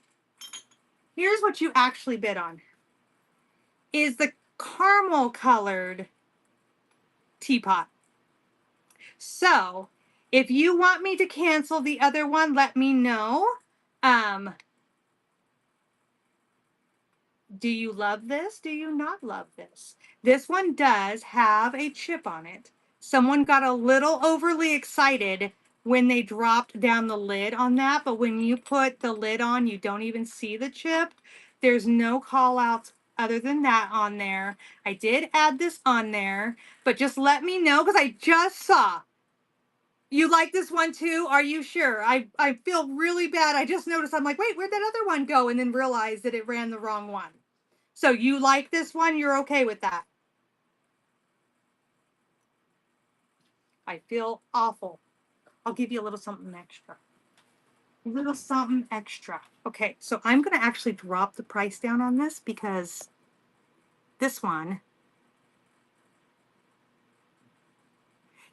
Here's what you actually bid on. Is the caramel colored teapot. So if you want me to cancel the other one, let me know. Do you love this? Do you not love this? This one does have a chip on it. Someone got a little overly excited when they dropped down the lid on that, but when you put the lid on, you don't even see the chip. There's no call outs other than that on there. I did add this on there, but just let me know because I just saw You like this one too? Are you sure? I feel really bad. I just noticed, I'm like, wait, where'd that other one go? And then realized that it ran the wrong one. So you like this one? You're okay with that? I feel awful. I'll give you a little something extra. A little something extra. Okay, so I'm going to actually drop the price down on this because this one,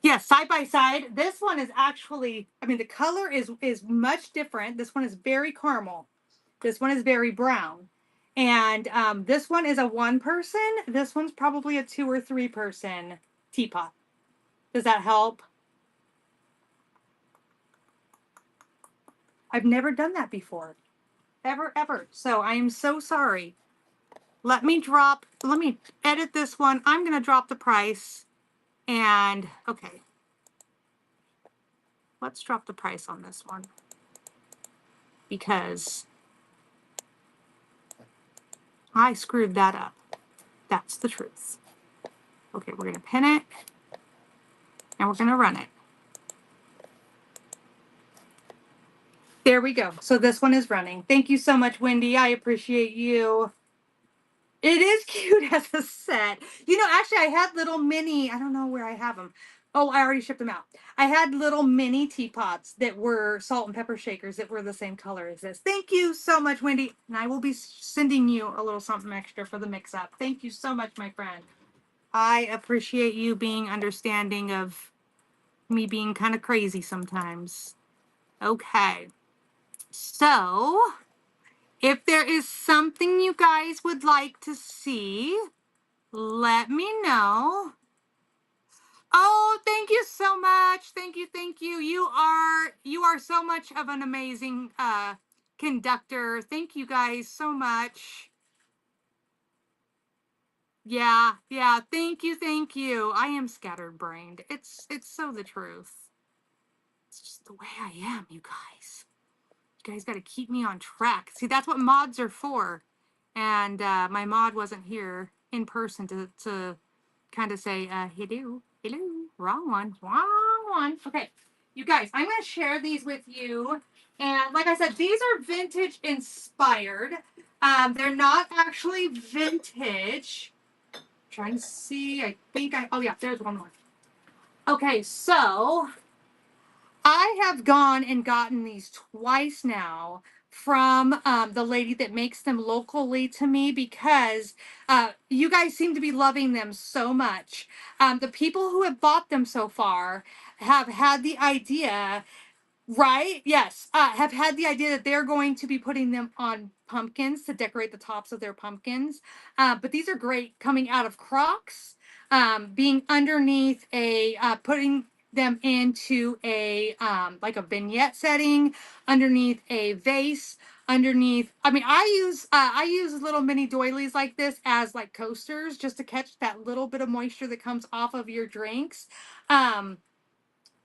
yes, side by side, this one is actually, I mean, the color is much different. This one is very caramel. This one is very brown. And this one is a one person. This one's probably a 2 or 3 person teapot. Does that help? I've never done that before. Ever, ever. So I am so sorry. Let me edit this one. I'm going to drop the price. And, okay. Let's drop the price on this one. Because I screwed that up. That's the truth. Okay, we're going to pin it. And we're going to run it. There we go. So this one is running. Thank you so much, Wendy. I appreciate you. It is cute as a set. You know, actually, I had little mini, I don't know where I have them. Oh, I already shipped them out. I had little mini teapots that were salt and pepper shakers that were the same color as this. Thank you so much, Wendy. And I will be sending you a little something extra for the mix-up. Thank you so much, my friend. I appreciate you being understanding of me being kind of crazy sometimes. Okay. So, if there is something you guys would like to see, let me know. Oh, thank you so much. Thank you, thank you. You are so much of an amazing conductor. Thank you guys so much. Yeah, yeah. Thank you, thank you. I am scatterbrained. It's so the truth. It's just the way I am, you guys. You guys got to keep me on track. See, that's what mods are for. And my mod wasn't here in person to kind of say, hello, wrong one. Okay, you guys, I'm going to share these with you. And like I said, these are vintage inspired. They're not actually vintage. I'm trying to see, oh yeah, there's one more. Okay, so I have gone and gotten these twice now from the lady that makes them locally to me because you guys seem to be loving them so much. The people who have bought them so far have had the idea. Right? Yes. Have had the idea that they're going to be putting them on pumpkins to decorate the tops of their pumpkins. But these are great coming out of Crocs, being underneath putting them into a like a vignette setting, underneath a vase, underneath. I mean, I use little mini doilies like this as like coasters just to catch that little bit of moisture that comes off of your drinks.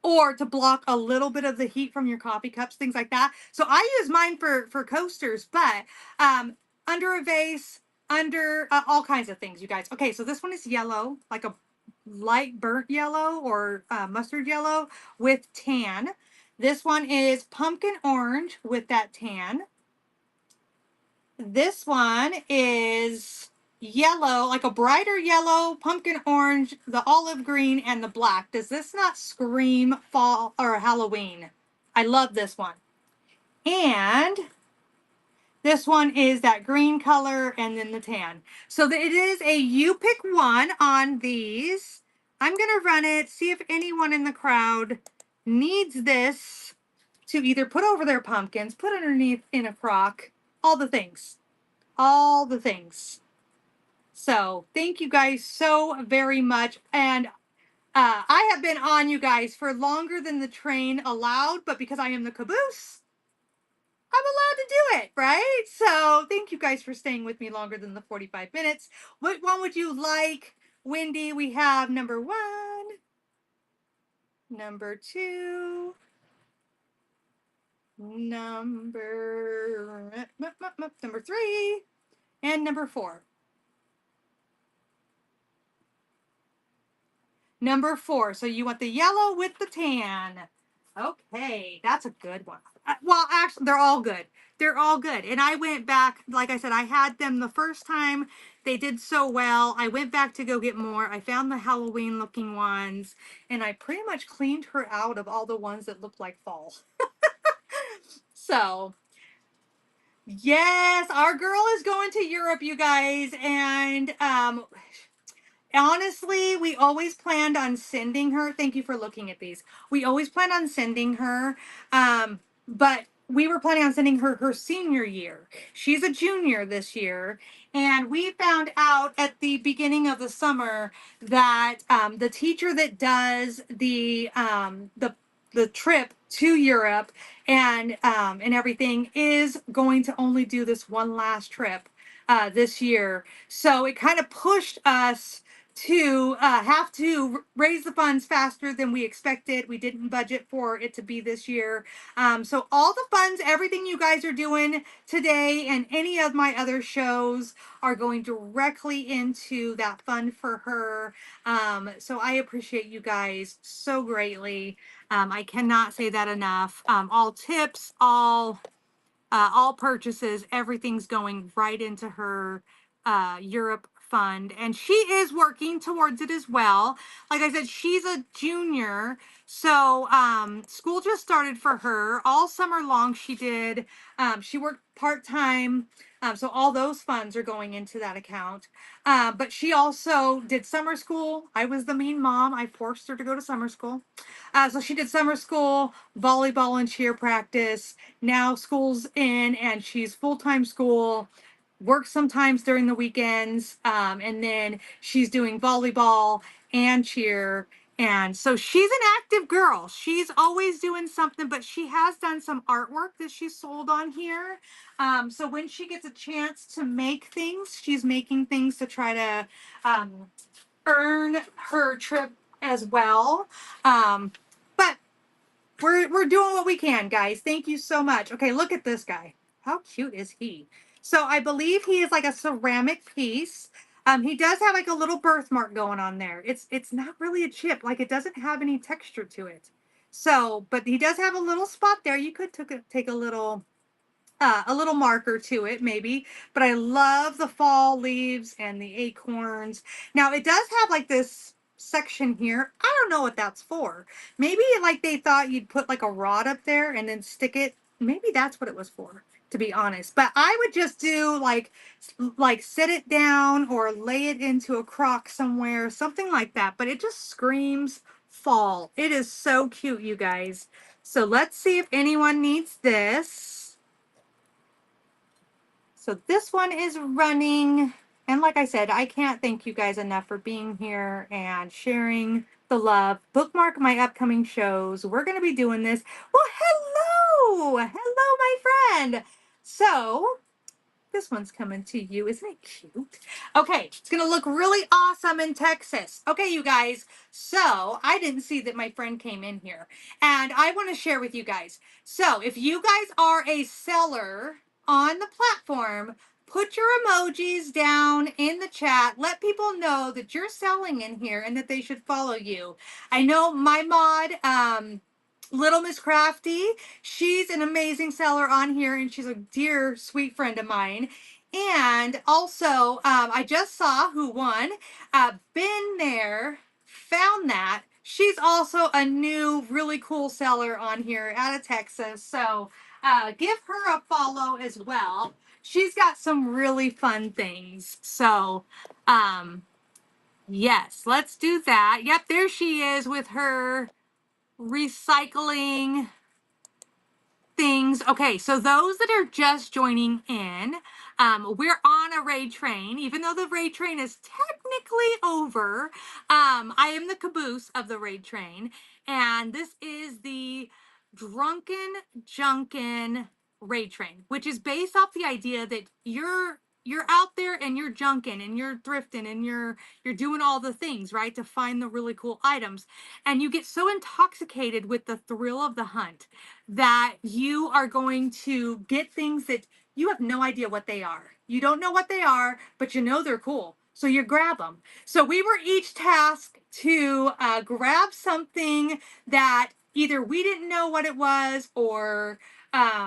Or to block a little bit of the heat from your coffee cups, things like that. So I use mine for coasters, but under a vase, under all kinds of things, you guys. Okay, so this one is yellow, like a light burnt yellow or mustard yellow with tan. This one is pumpkin orange with that tan. This one is yellow, like a brighter yellow, pumpkin orange, the olive green, and the black. Does this not scream fall or Halloween? I love this one. And this one is that green color and then the tan. So it is a you pick one on these. I'm going to run it, see if anyone in the crowd needs this to either put over their pumpkins, put underneath in a crock, all the things. All the things. So thank you guys so very much. And I have been on you guys for longer than the train allowed, but because I am the caboose, I'm allowed to do it, right? So thank you guys for staying with me longer than the 45 minutes. What one would you like? Wendy, we have number 1, number 2, number 3, and number 4. Number 4. So you want the yellow with the tan. Okay, that's a good one. Well, actually, they're all good. They're all good. And I went back, like I said, I had them the first time. They did so well. I went back to go get more. I found the Halloween looking ones, and I pretty much cleaned her out of all the ones that looked like fall. So, yes, our girl is going to Europe, you guys, and honestly, we always planned on sending her. Thank you for looking at these. We always planned on sending her, but we were planning on sending her her senior year. She's a junior this year, and we found out at the beginning of the summer that the teacher that does the trip to Europe and everything is going to only do this one last trip this year. So it kind of pushed us to have to raise the funds faster than we expected. We didn't budget for it to be this year. So all the funds, everything you guys are doing today and any of my other shows are going directly into that fund for her. So I appreciate you guys so greatly. I cannot say that enough. All tips, all purchases, everything's going right into her Europe fund. And she is working towards it as well. Like I said, she's a junior. So school just started for her. All summer long she did. She worked part-time. So all those funds are going into that account. But she also did summer school. I was the mean mom. I forced her to go to summer school. So she did summer school, volleyball and cheer practice. Now school's in and she's full-time school, works sometimes during the weekends, and then she's doing volleyball and cheer. And so she's an active girl. She's always doing something, but she has done some artwork that she sold on here. So when she gets a chance to make things, she's making things to try to earn her trip as well. But we're doing what we can, guys. Thank you so much. Okay, look at this guy. How cute is he? So I believe he is like a ceramic piece. He does have like a little birthmark going on there. It's not really a chip. Like it doesn't have any texture to it. So, but he does have a little spot there. You could take a little marker to it maybe, but I love the fall leaves and the acorns. Now it does have like this section here. I don't know what that's for. Maybe like they thought you'd put like a rod up there and then stick it. Maybe that's what it was for, to be honest. But I would just do like sit it down or lay it into a crock somewhere, something like that. But it just screams fall. It is so cute, you guys. So let's see if anyone needs this. So this one is running. And like I said, I can't thank you guys enough for being here and sharing the love. Bookmark my upcoming shows. We're going to be doing this. Well, hello. Hello, my friend. So this one's coming to you. Isn't it cute? Okay, it's going to look really awesome in Texas. Okay, you guys. So I didn't see that my friend came in here. And I want to share with you guys. So if you guys are a seller on the platform, put your emojis down in the chat. Let people know that you're selling in here and that they should follow you. I know my mod, Little Miss Crafty, she's an amazing seller on here and she's a dear, sweet friend of mine. And also, I just saw who won. Been there, found that. She's also a new, really cool seller on here out of Texas. So give her a follow as well. She's got some really fun things. So, yes, let's do that. Yep, there she is with her recycling things. Okay, so those that are just joining in, we're on a raid train. Even though the raid train is technically over, I am the caboose of the raid train, and this is the Drunkin Junkin raid train, which is based off the idea that you're out there and you're junking and you're thrifting and you're doing all the things, right, to find the really cool items, and you get so intoxicated with the thrill of the hunt that you are going to get things that you have no idea what they are. You don't know what they are, but you know they're cool. So you grab them. So we were each tasked to grab something that either we didn't know what it was, or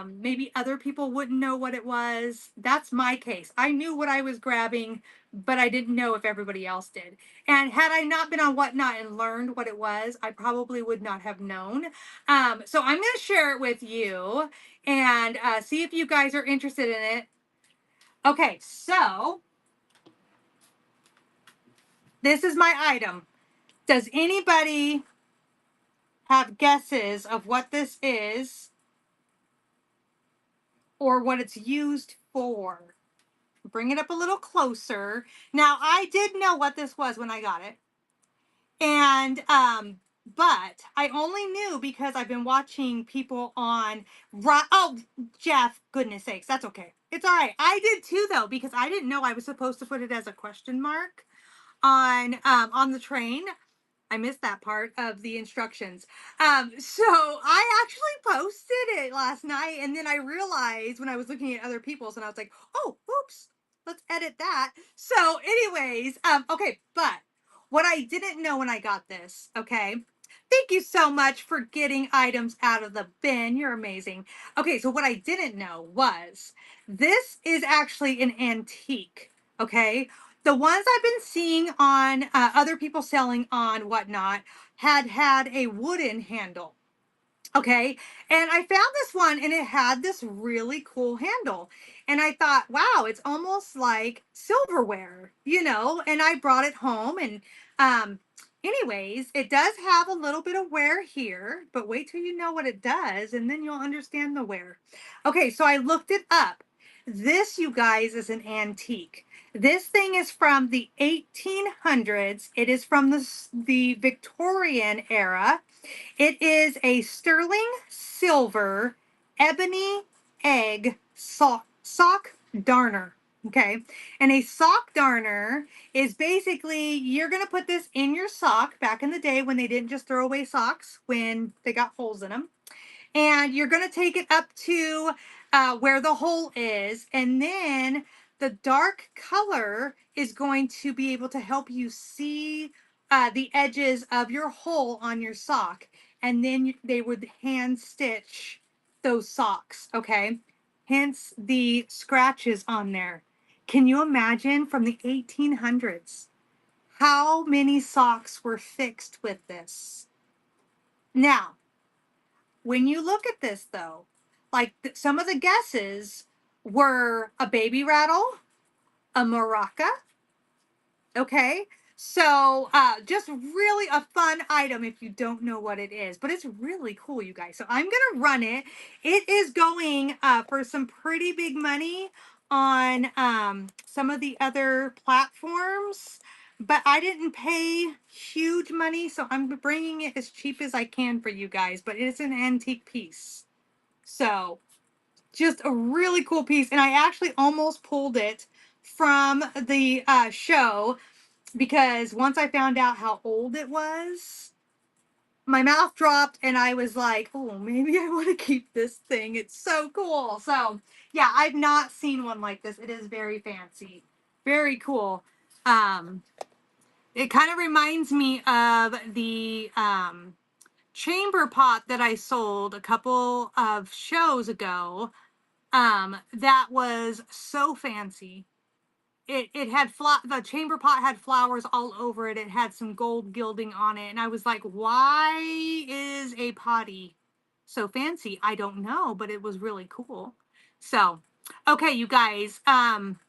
maybe other people wouldn't know what it was. That's my case. I knew what I was grabbing, but I didn't know if everybody else did. And had I not been on Whatnot and learned what it was, I probably would not have known. So I'm going to share it with you and see if you guys are interested in it. Okay, so this is my item. Does anybody have guesses of what this is or what it's used for? Bring it up a little closer. Now, I did know what this was when I got it. And but I only knew because I've been watching people on oh, Jeff, goodness sakes, that's okay. It's all right. I did too though, because I didn't know I was supposed to put it as a question mark on the train. I missed that part of the instructions. So I actually posted it last night, and then I realized when I was looking at other people's, and I was like, oh, oops, let's edit that. So, anyways, okay, but what I didn't know when I got this, okay. Thank you so much for getting items out of the bin. You're amazing. Okay, so what I didn't know was this is actually an antique, okay? The ones I've been seeing on other people selling on Whatnot had a wooden handle. Okay. And I found this one and it had this really cool handle. And I thought, wow, it's almost like silverware, and I brought it home and anyways, it does have a little bit of wear here, but wait till you know what it does and then you'll understand the wear. Okay, so I looked it up. This, you guys, is an antique. This thing is from the 1800s. It is from the Victorian era. It is a sterling silver ebony egg sock darner. Okay. And a sock darner is basically you're going to put this in your sock back in the day when they didn't just throw away socks when they got holes in them. And you're going to take it up to where the hole is. And then the dark color is going to be able to help you see the edges of your hole on your sock. And then they would hand stitch those socks. Okay. Hence the scratches on there. Can you imagine from the 1800s how many socks were fixed with this? Now, when you look at this, though, like some of the guesses were a baby rattle, a maraca. Okay. So just really a fun item if you don't know what it is, but it's really cool, you guys. So I'm going to run it. It is going for some pretty big money on some of the other platforms, but I didn't pay huge money. So I'm bringing it as cheap as I can for you guys, but it's an antique piece. So just a really cool piece. And I actually almost pulled it from the show because once I found out how old it was, my mouth dropped and I was like, oh, maybe I want to keep this thing. It's so cool. So yeah, I've not seen one like this. It is very fancy. Very cool. It kind of reminds me of the chamber pot that I sold a couple of shows ago. That was so fancy. It had the chamber pot had flowers all over it. It had some gold gilding on it, and I was like, why is a potty so fancy? I don't know, but it was really cool. So, okay, you guys, I'm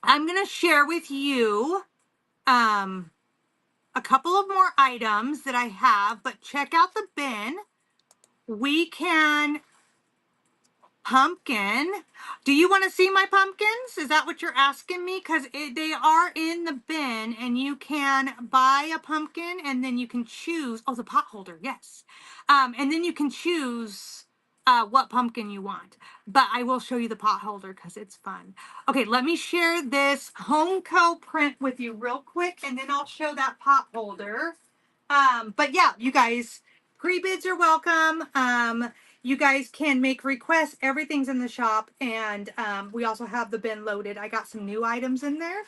gonna share with you a couple of more items that I have, but check out the bin. We can pumpkin. Do you want to see my pumpkins? Is that what you're asking me? Because they are in the bin and you can buy a pumpkin and then you can choose. Oh, the pot holder. Yes. And then you can choose what pumpkin you want. But I will show you the pot holder because it's fun. Okay, let me share this Homeco print with you real quick and then I'll show that pot holder. But yeah, you guys, pre-bids are welcome. You guys can make requests. Everything's in the shop. And we also have the bin loaded. I got some new items in there.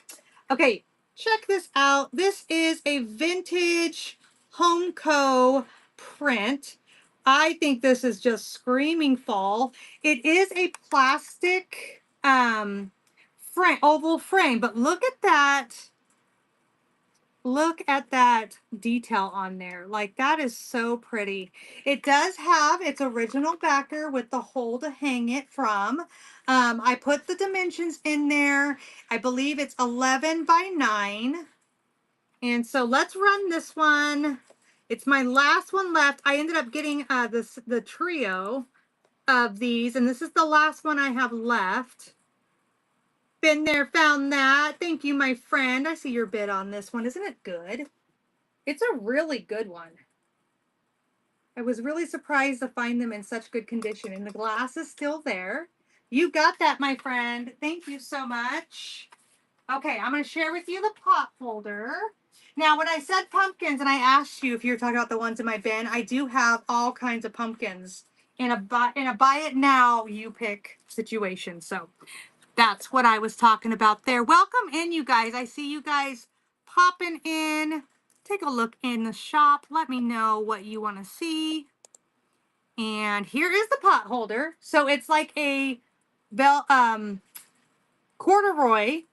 Okay, check this out. This is a vintage Homeco print I think this is just screaming fall. It is a plastic frame, oval frame, but look at that. Look at that detail on there. Like, that is so pretty. It does have its original backer with the hole to hang it from. I put the dimensions in there. I believe it's 11 by 9. And so let's run this one. It's my last one left. I ended up getting the trio of these, and this is the last one I have left. Been there, found that. Thank you, my friend. I see your bid on this one. Isn't it good? It's a really good one. I was really surprised to find them in such good condition, and the glass is still there. You got that, my friend. Thank you so much. Okay, I'm going to share with you the pot holder. Now, when I said pumpkins and I asked you if you were talking about the ones in my bin, I do have all kinds of pumpkins in a buy it now, you pick situation. So that's what I was talking about there. Welcome in, you guys. I see you guys popping in. Take a look in the shop. Let me know what you want to see. And here is the pot holder. So it's like a corduroy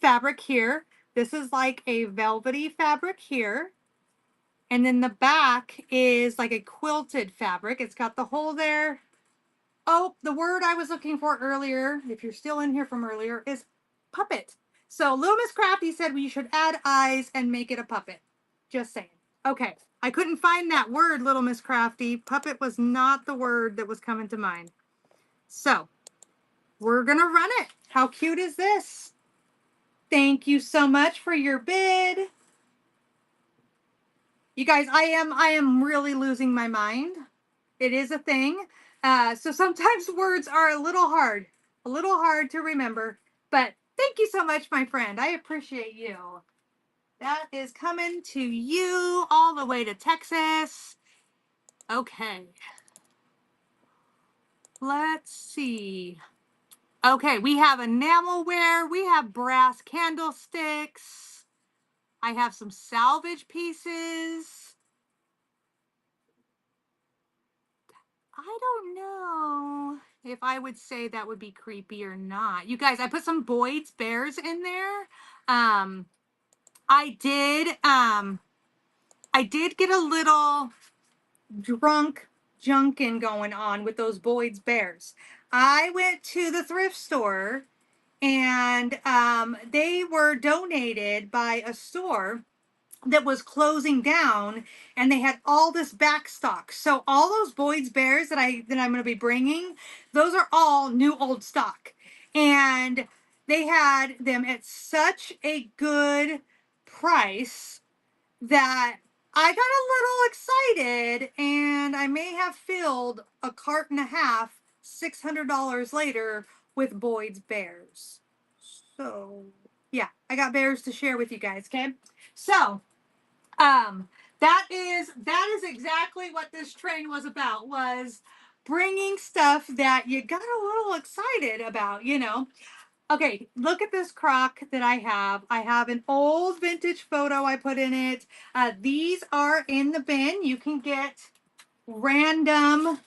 fabric here. This is like a velvety fabric here. And then the back is like a quilted fabric. It's got the hole there. Oh, the word I was looking for earlier, if you're still in here from earlier, is puppet. So Little Miss Crafty said we should add eyes and make it a puppet. Just saying. Okay, I couldn't find that word, Little Miss Crafty. Puppet was not the word that was coming to mind. So we're going to run it. How cute is this? Thank you so much for your bid. You guys, I am really losing my mind. It is a thing. So sometimes words are a little hard to remember. But thank you so much, my friend. I appreciate you. That is coming to you all the way to Texas. Okay. Let's see. Okay, we have enamelware. We have brass candlesticks. I have some salvage pieces. I don't know if I would say that would be creepy or not. You guys, I put some Boyd's Bears in there. I did get a little Junkin going on with those Boyd's Bears. I went to the thrift store and they were donated by a store that was closing down, and they had all this back stock. So all those Boyd's Bears that I'm going to be bringing, those are all new old stock. And they had them at such a good price that I got a little excited, and I may have filled a cart and a half $600 later with Boyd's Bears. So yeah, I got bears to share with you guys. Okay, so that is exactly what this train was about, was bringing stuff that you got a little excited about, you know. Okay, look at this crock that I have. I have an old vintage photo I put in it. These are in the bin. You can get random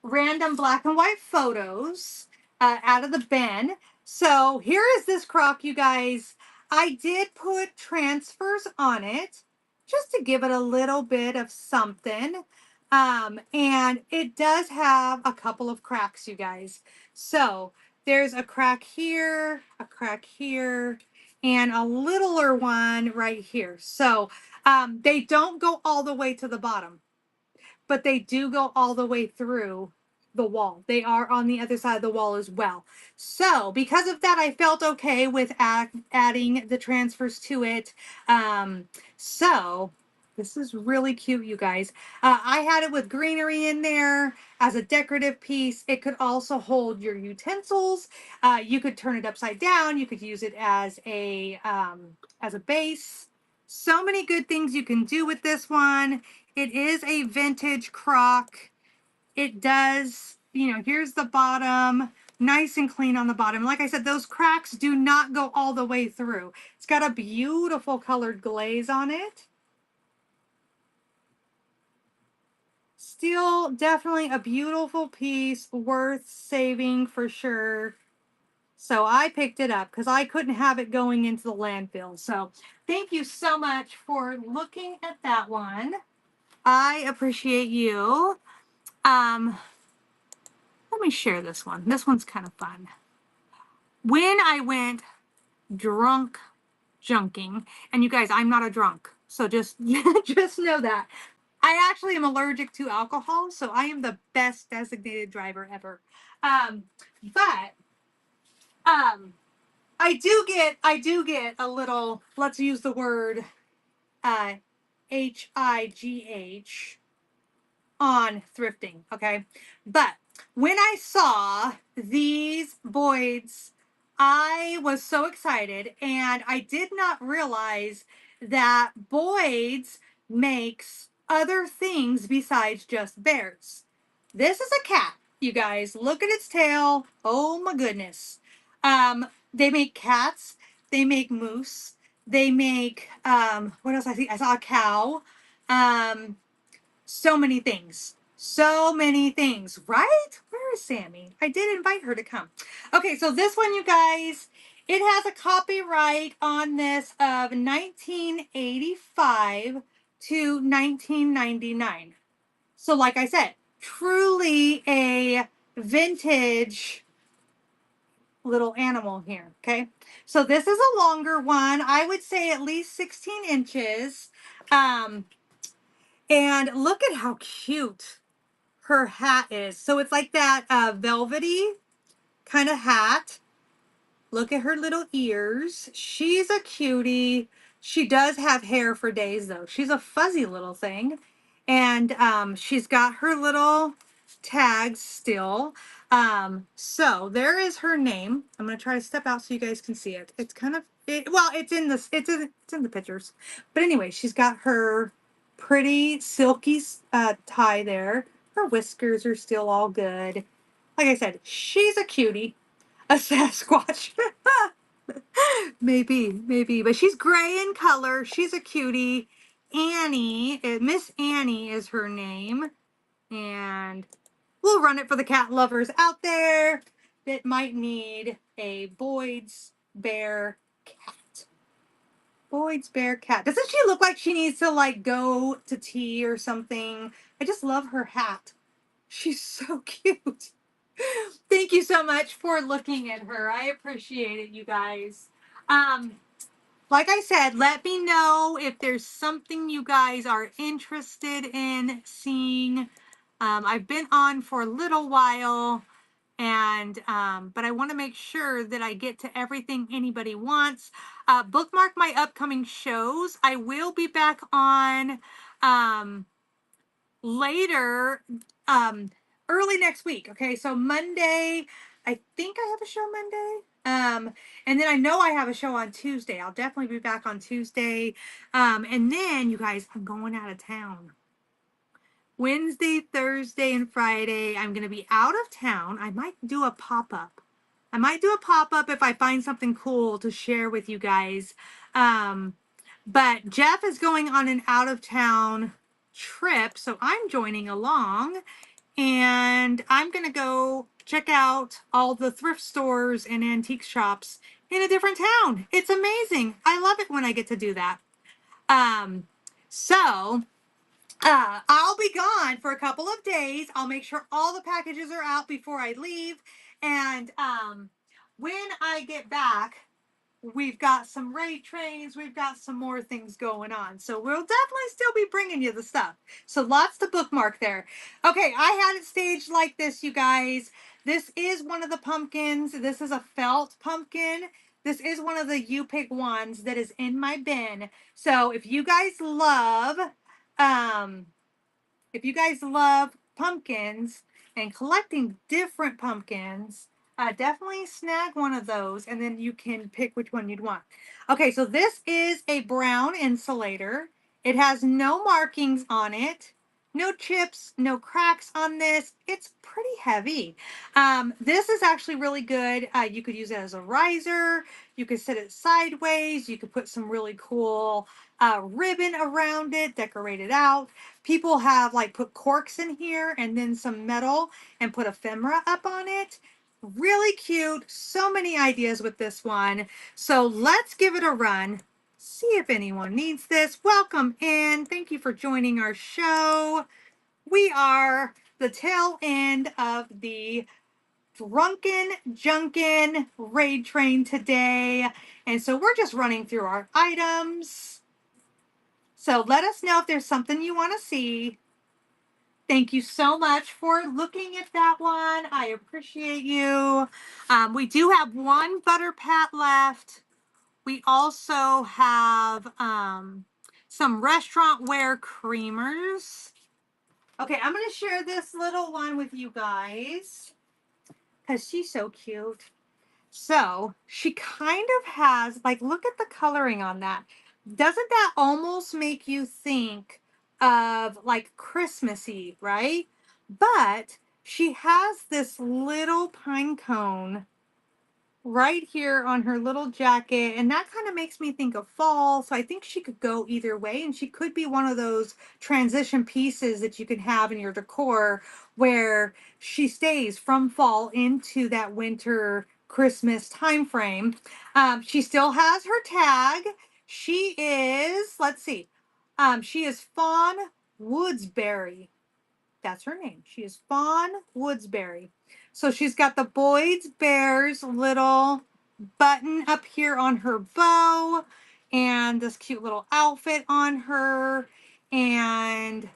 random black and white photos out of the bin. So here is this crock, you guys. I did put transfers on it just to give it a little bit of something. And it does have a couple of cracks, you guys. So there's a crack here, and a littler one right here. So they don't go all the way to the bottom, but they do go all the way through the wall. They are on the other side of the wall as well. So because of that, I felt okay with adding the transfers to it. So this is really cute, you guys. I had it with greenery in there as a decorative piece. It could also hold your utensils. You could turn it upside down. You could use it as a base. So many good things you can do with this one. It is a vintage crock. It does, you know, here's the bottom, nice and clean on the bottom. Like I said, those cracks do not go all the way through. It's got a beautiful colored glaze on it. still definitely a beautiful piece, worth saving for sure. So I picked it up because I couldn't have it going into the landfill. So thank you so much for looking at that one. I appreciate you. Let me share this one. This one's kind of fun. When I went drunk junking, and you guys, I'm not a drunk, so just just know that. I actually am allergic to alcohol, so I am the best designated driver ever. But I do get a little, let's use the word uh HIGH on thrifting, okay? But when I saw these Boyds, I was so excited, and I did not realize that Boyd's makes other things besides just bears. This is a cat, you guys. Look at its tail. Oh my goodness. They make cats, they make moose, they make what else I see? I saw a cow. Um so many things. So many things, right? Where is Sammy? I did invite her to come. Okay, so this one, you guys, it has a copyright on this of 1985 to 1999. So, like I said, truly a vintage little animal here. Okay, so this is a longer one. I would say at least 16 inches. Um, and look at how cute her hat is. So it's like that velvety kind of hat. Look at her little ears. She's a cutie. She does have hair for days though. She's a fuzzy little thing. And she's got her little tags still. So there is her name. I'm going to try to step out so you guys can see it. It's kind of well, it's in the pictures. But anyway, she's got her pretty silky tie there. Her whiskers are still all good. Like I said, she's a cutie. A Sasquatch. Maybe. But she's gray in color. She's a cutie. Annie, Miss Annie is her name. And we'll run it for the cat lovers out there that might need a Boyd's Bear cat. Boyd's Bear cat. Doesn't she look like she needs to like go to tea or something? I just love her hat. She's so cute. Thank you so much for looking at her. I appreciate it, you guys. Um, like I said, let me know if there's something you guys are interested in seeing. I've been on for a little while, and but I want to make sure that I get to everything anybody wants. Bookmark my upcoming shows. I will be back on later, early next week. Okay, so Monday, I think I have a show Monday. And then I know I have a show on Tuesday. I'll definitely be back on Tuesday. And then you guys, I'm going out of town. Wednesday, Thursday, and Friday, I'm going to be out of town. I might do a pop-up. If I find something cool to share with you guys. But Jeff is going on an out-of-town trip, so I'm joining along. And I'm going to go check out all the thrift stores and antique shops in a different town. It's amazing. I love it when I get to do that. So I'll be gone for a couple of days. I'll make sure all the packages are out before I leave. And when I get back, we've got some raid trains. We've got some more things going on. So we'll definitely still be bringing you the stuff. So lots to bookmark there. Okay, I had it staged like this, you guys. This is one of the pumpkins. This is a felt pumpkin. This is one of the You Pick ones that is in my bin. So if you guys love um, pumpkins and collecting different pumpkins, definitely snag one of those and then you can pick which one you'd want. Okay, so this is a brown insulator. It has no markings on it. No chips, no cracks on this. It's pretty heavy. This is actually really good. You could use it as a riser. You could set it sideways. You could put some really cool ribbon around it, decorate it out. People have like put corks in here and then some metal and put ephemera up on it. Really cute. So many ideas with this one. So let's give it a run. See if anyone needs this. Welcome in. Thank you for joining our show. We are the tail end of the Drunkin Junkin raid train today. And so we're just running through our items. So let us know if there's something you want to see. Thank you so much for looking at that one. I appreciate you. We do have one butter pat left. We also have some restaurant wear creamers. Okay, I'm going to share this little one with you guys because she's so cute. So she kind of has, like, look at the coloring on that. Doesn't that almost make you think of like Christmassy, right? But she has this little pine cone right here on her little jacket, and that kind of makes me think of fall. So I think she could go either way, and she could be one of those transition pieces that you can have in your decor where she stays from fall into that winter Christmas time frame. She still has her tag. She is, let's see, she is Fawn Woodsberry. That's her name. She is Fawn Woodsberry. So she's got the Boyd's Bears little button up here on her bow and this cute little outfit on her and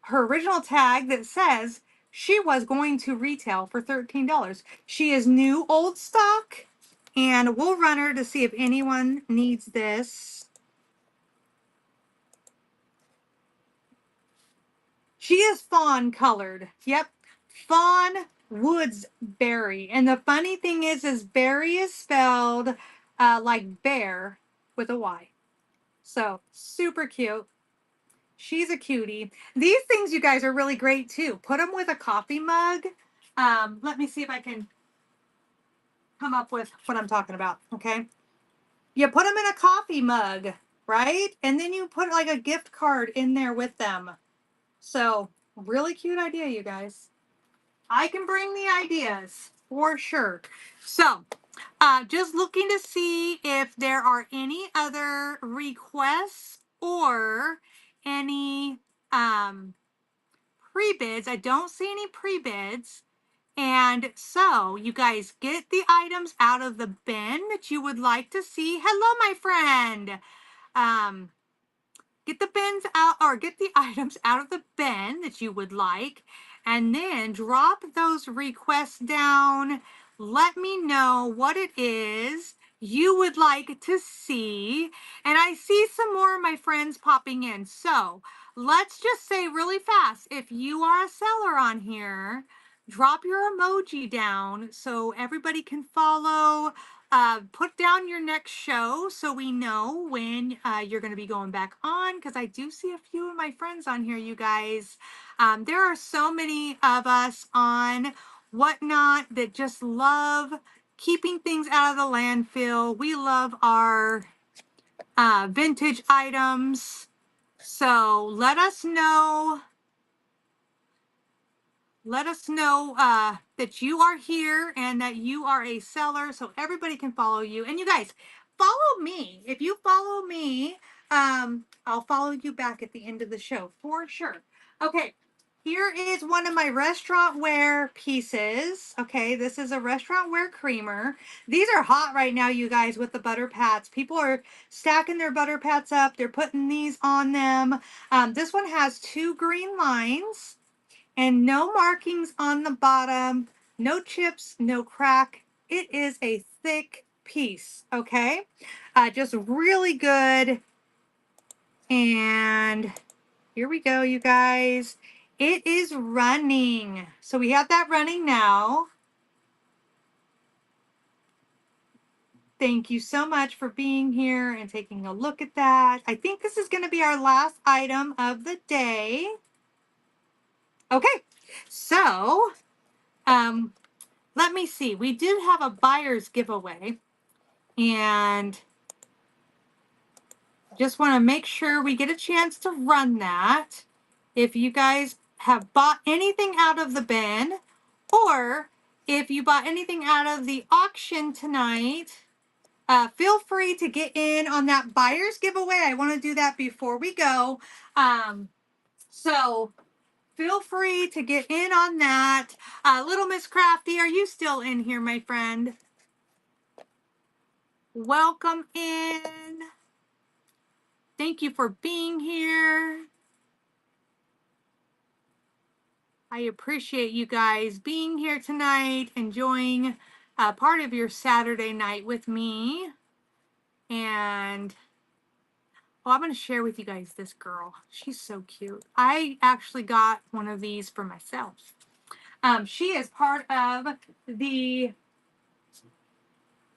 her original tag that says she was going to retail for $13. She is new old stock and we'll run her to see if anyone needs this. She is fawn colored. Yep. Fawn Woodsberry. And the funny thing is berry is spelled like bear with a Y. So super cute. She's a cutie. These things, you guys, are really great too. Put them with a coffee mug. Let me see if I can come up with what I'm talking about. Okay. You put them in a coffee mug, right? And then you put like a gift card in there with them. So really cute idea, you guys. I can bring the ideas for sure. So, just looking to see if there are any other requests or any pre-bids. I don't see any pre-bids. And so you guys get the items out of the bin that you would like to see. Hello, my friend. Um, get the bins out or get the items out of the bin that you would like and then drop those requests down. Let me know what it is you would like to see. And I see some more of my friends popping in. So let's just say really fast, if you are a seller on here, drop your emoji down so everybody can follow. Put down your next show so we know when you're going to be going back on, because I do see a few of my friends on here, you guys. There are so many of us on Whatnot that just love keeping things out of the landfill. We love our vintage items. So let us know that you are here and that you are a seller so everybody can follow you. And you guys, follow me. If you follow me, I'll follow you back at the end of the show for sure. Okay, here is one of my restaurant wear pieces. Okay, this is a restaurant wear creamer. These are hot right now, you guys, with the butter pats. People are stacking their butter pats up. They're putting these on them. This one has 2 green lines and no markings on the bottom, no chips, no crack. It is a thick piece, okay? Just really good. And here we go, you guys. It is running. So we have that running now. Thank you so much for being here and taking a look at that. I think this is going to be our last item of the day. Okay, so let me see. We did have a buyer's giveaway, and just want to make sure we get a chance to run that. If you guys have bought anything out of the bin, or if you bought anything out of the auction tonight, feel free to get in on that buyer's giveaway. I want to do that before we go. So feel free to get in on that. Little Miss Crafty, are you still in here, my friend? Welcome in. Thank you for being here. I appreciate you guys being here tonight, enjoying part of your Saturday night with me. And I'm going to share with you guys this girl. She's so cute. I actually got one of these for myself. She is part of the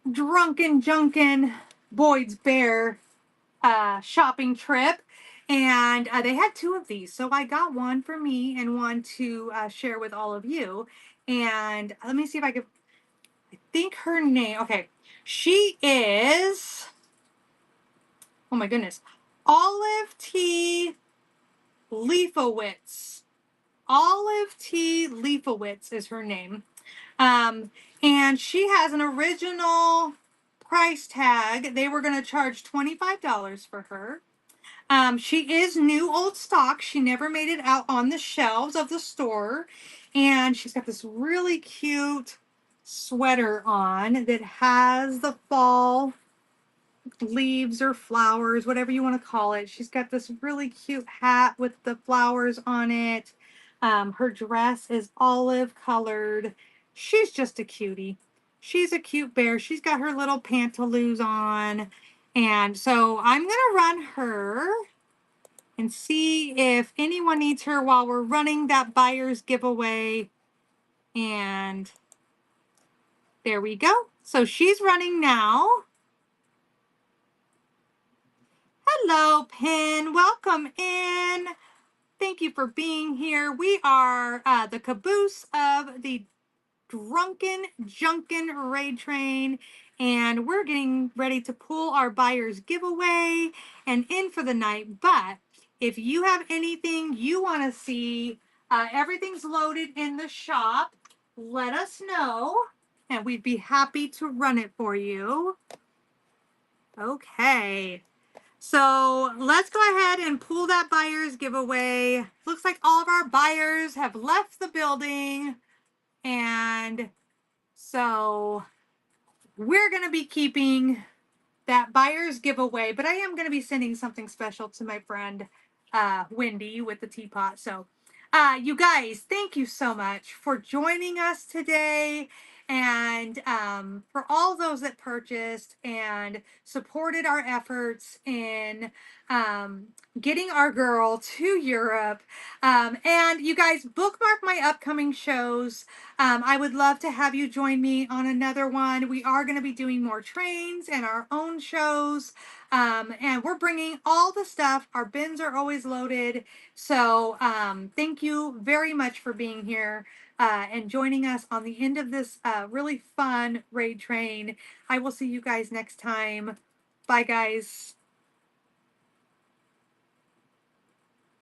Drunkin Junkin Boyd's Bear shopping trip. And they had two of these. So I got one for me and one to share with all of you. And let me see if I think her name. Okay. She is, oh my goodness, Olive T. Leafowitz. Olive T. Leafowitz is her name. And she has an original price tag. They were going to charge $25 for her. She is new old stock. She never made it out on the shelves of the store. And she's got this really cute sweater on that has the fall leaves or flowers, whatever you want to call it. She's got this really cute hat with the flowers on it. Her dress is olive colored. She's just a cutie. She's a cute bear. She's got her little pantaloons on. And so I'm going to run her and see if anyone needs her while we're running that buyer's giveaway. And there we go. So she's running now. Hello, Pin. Welcome in. Thank you for being here. We are the caboose of the Drunkin Junkin raid train, and we're getting ready to pull our buyer's giveaway and in for the night. But if you have anything you want to see, everything's loaded in the shop. Let us know, and we'd be happy to run it for you. Okay. So let's go ahead and pull that buyer's giveaway. Looks like all of our buyers have left the building. And so we're going to be keeping that buyer's giveaway, but I am going to be sending something special to my friend Wendy with the teapot. So you guys, thank you so much for joining us today. And for all those that purchased and supported our efforts in getting our girl to Europe. And you guys, bookmark my upcoming shows. I would love to have you join me on another one. We are going to be doing more trains and our own shows. And we're bringing all the stuff. Our bins are always loaded. So thank you very much for being here and joining us on the end of this really fun raid train. I will see you guys next time. Bye, guys.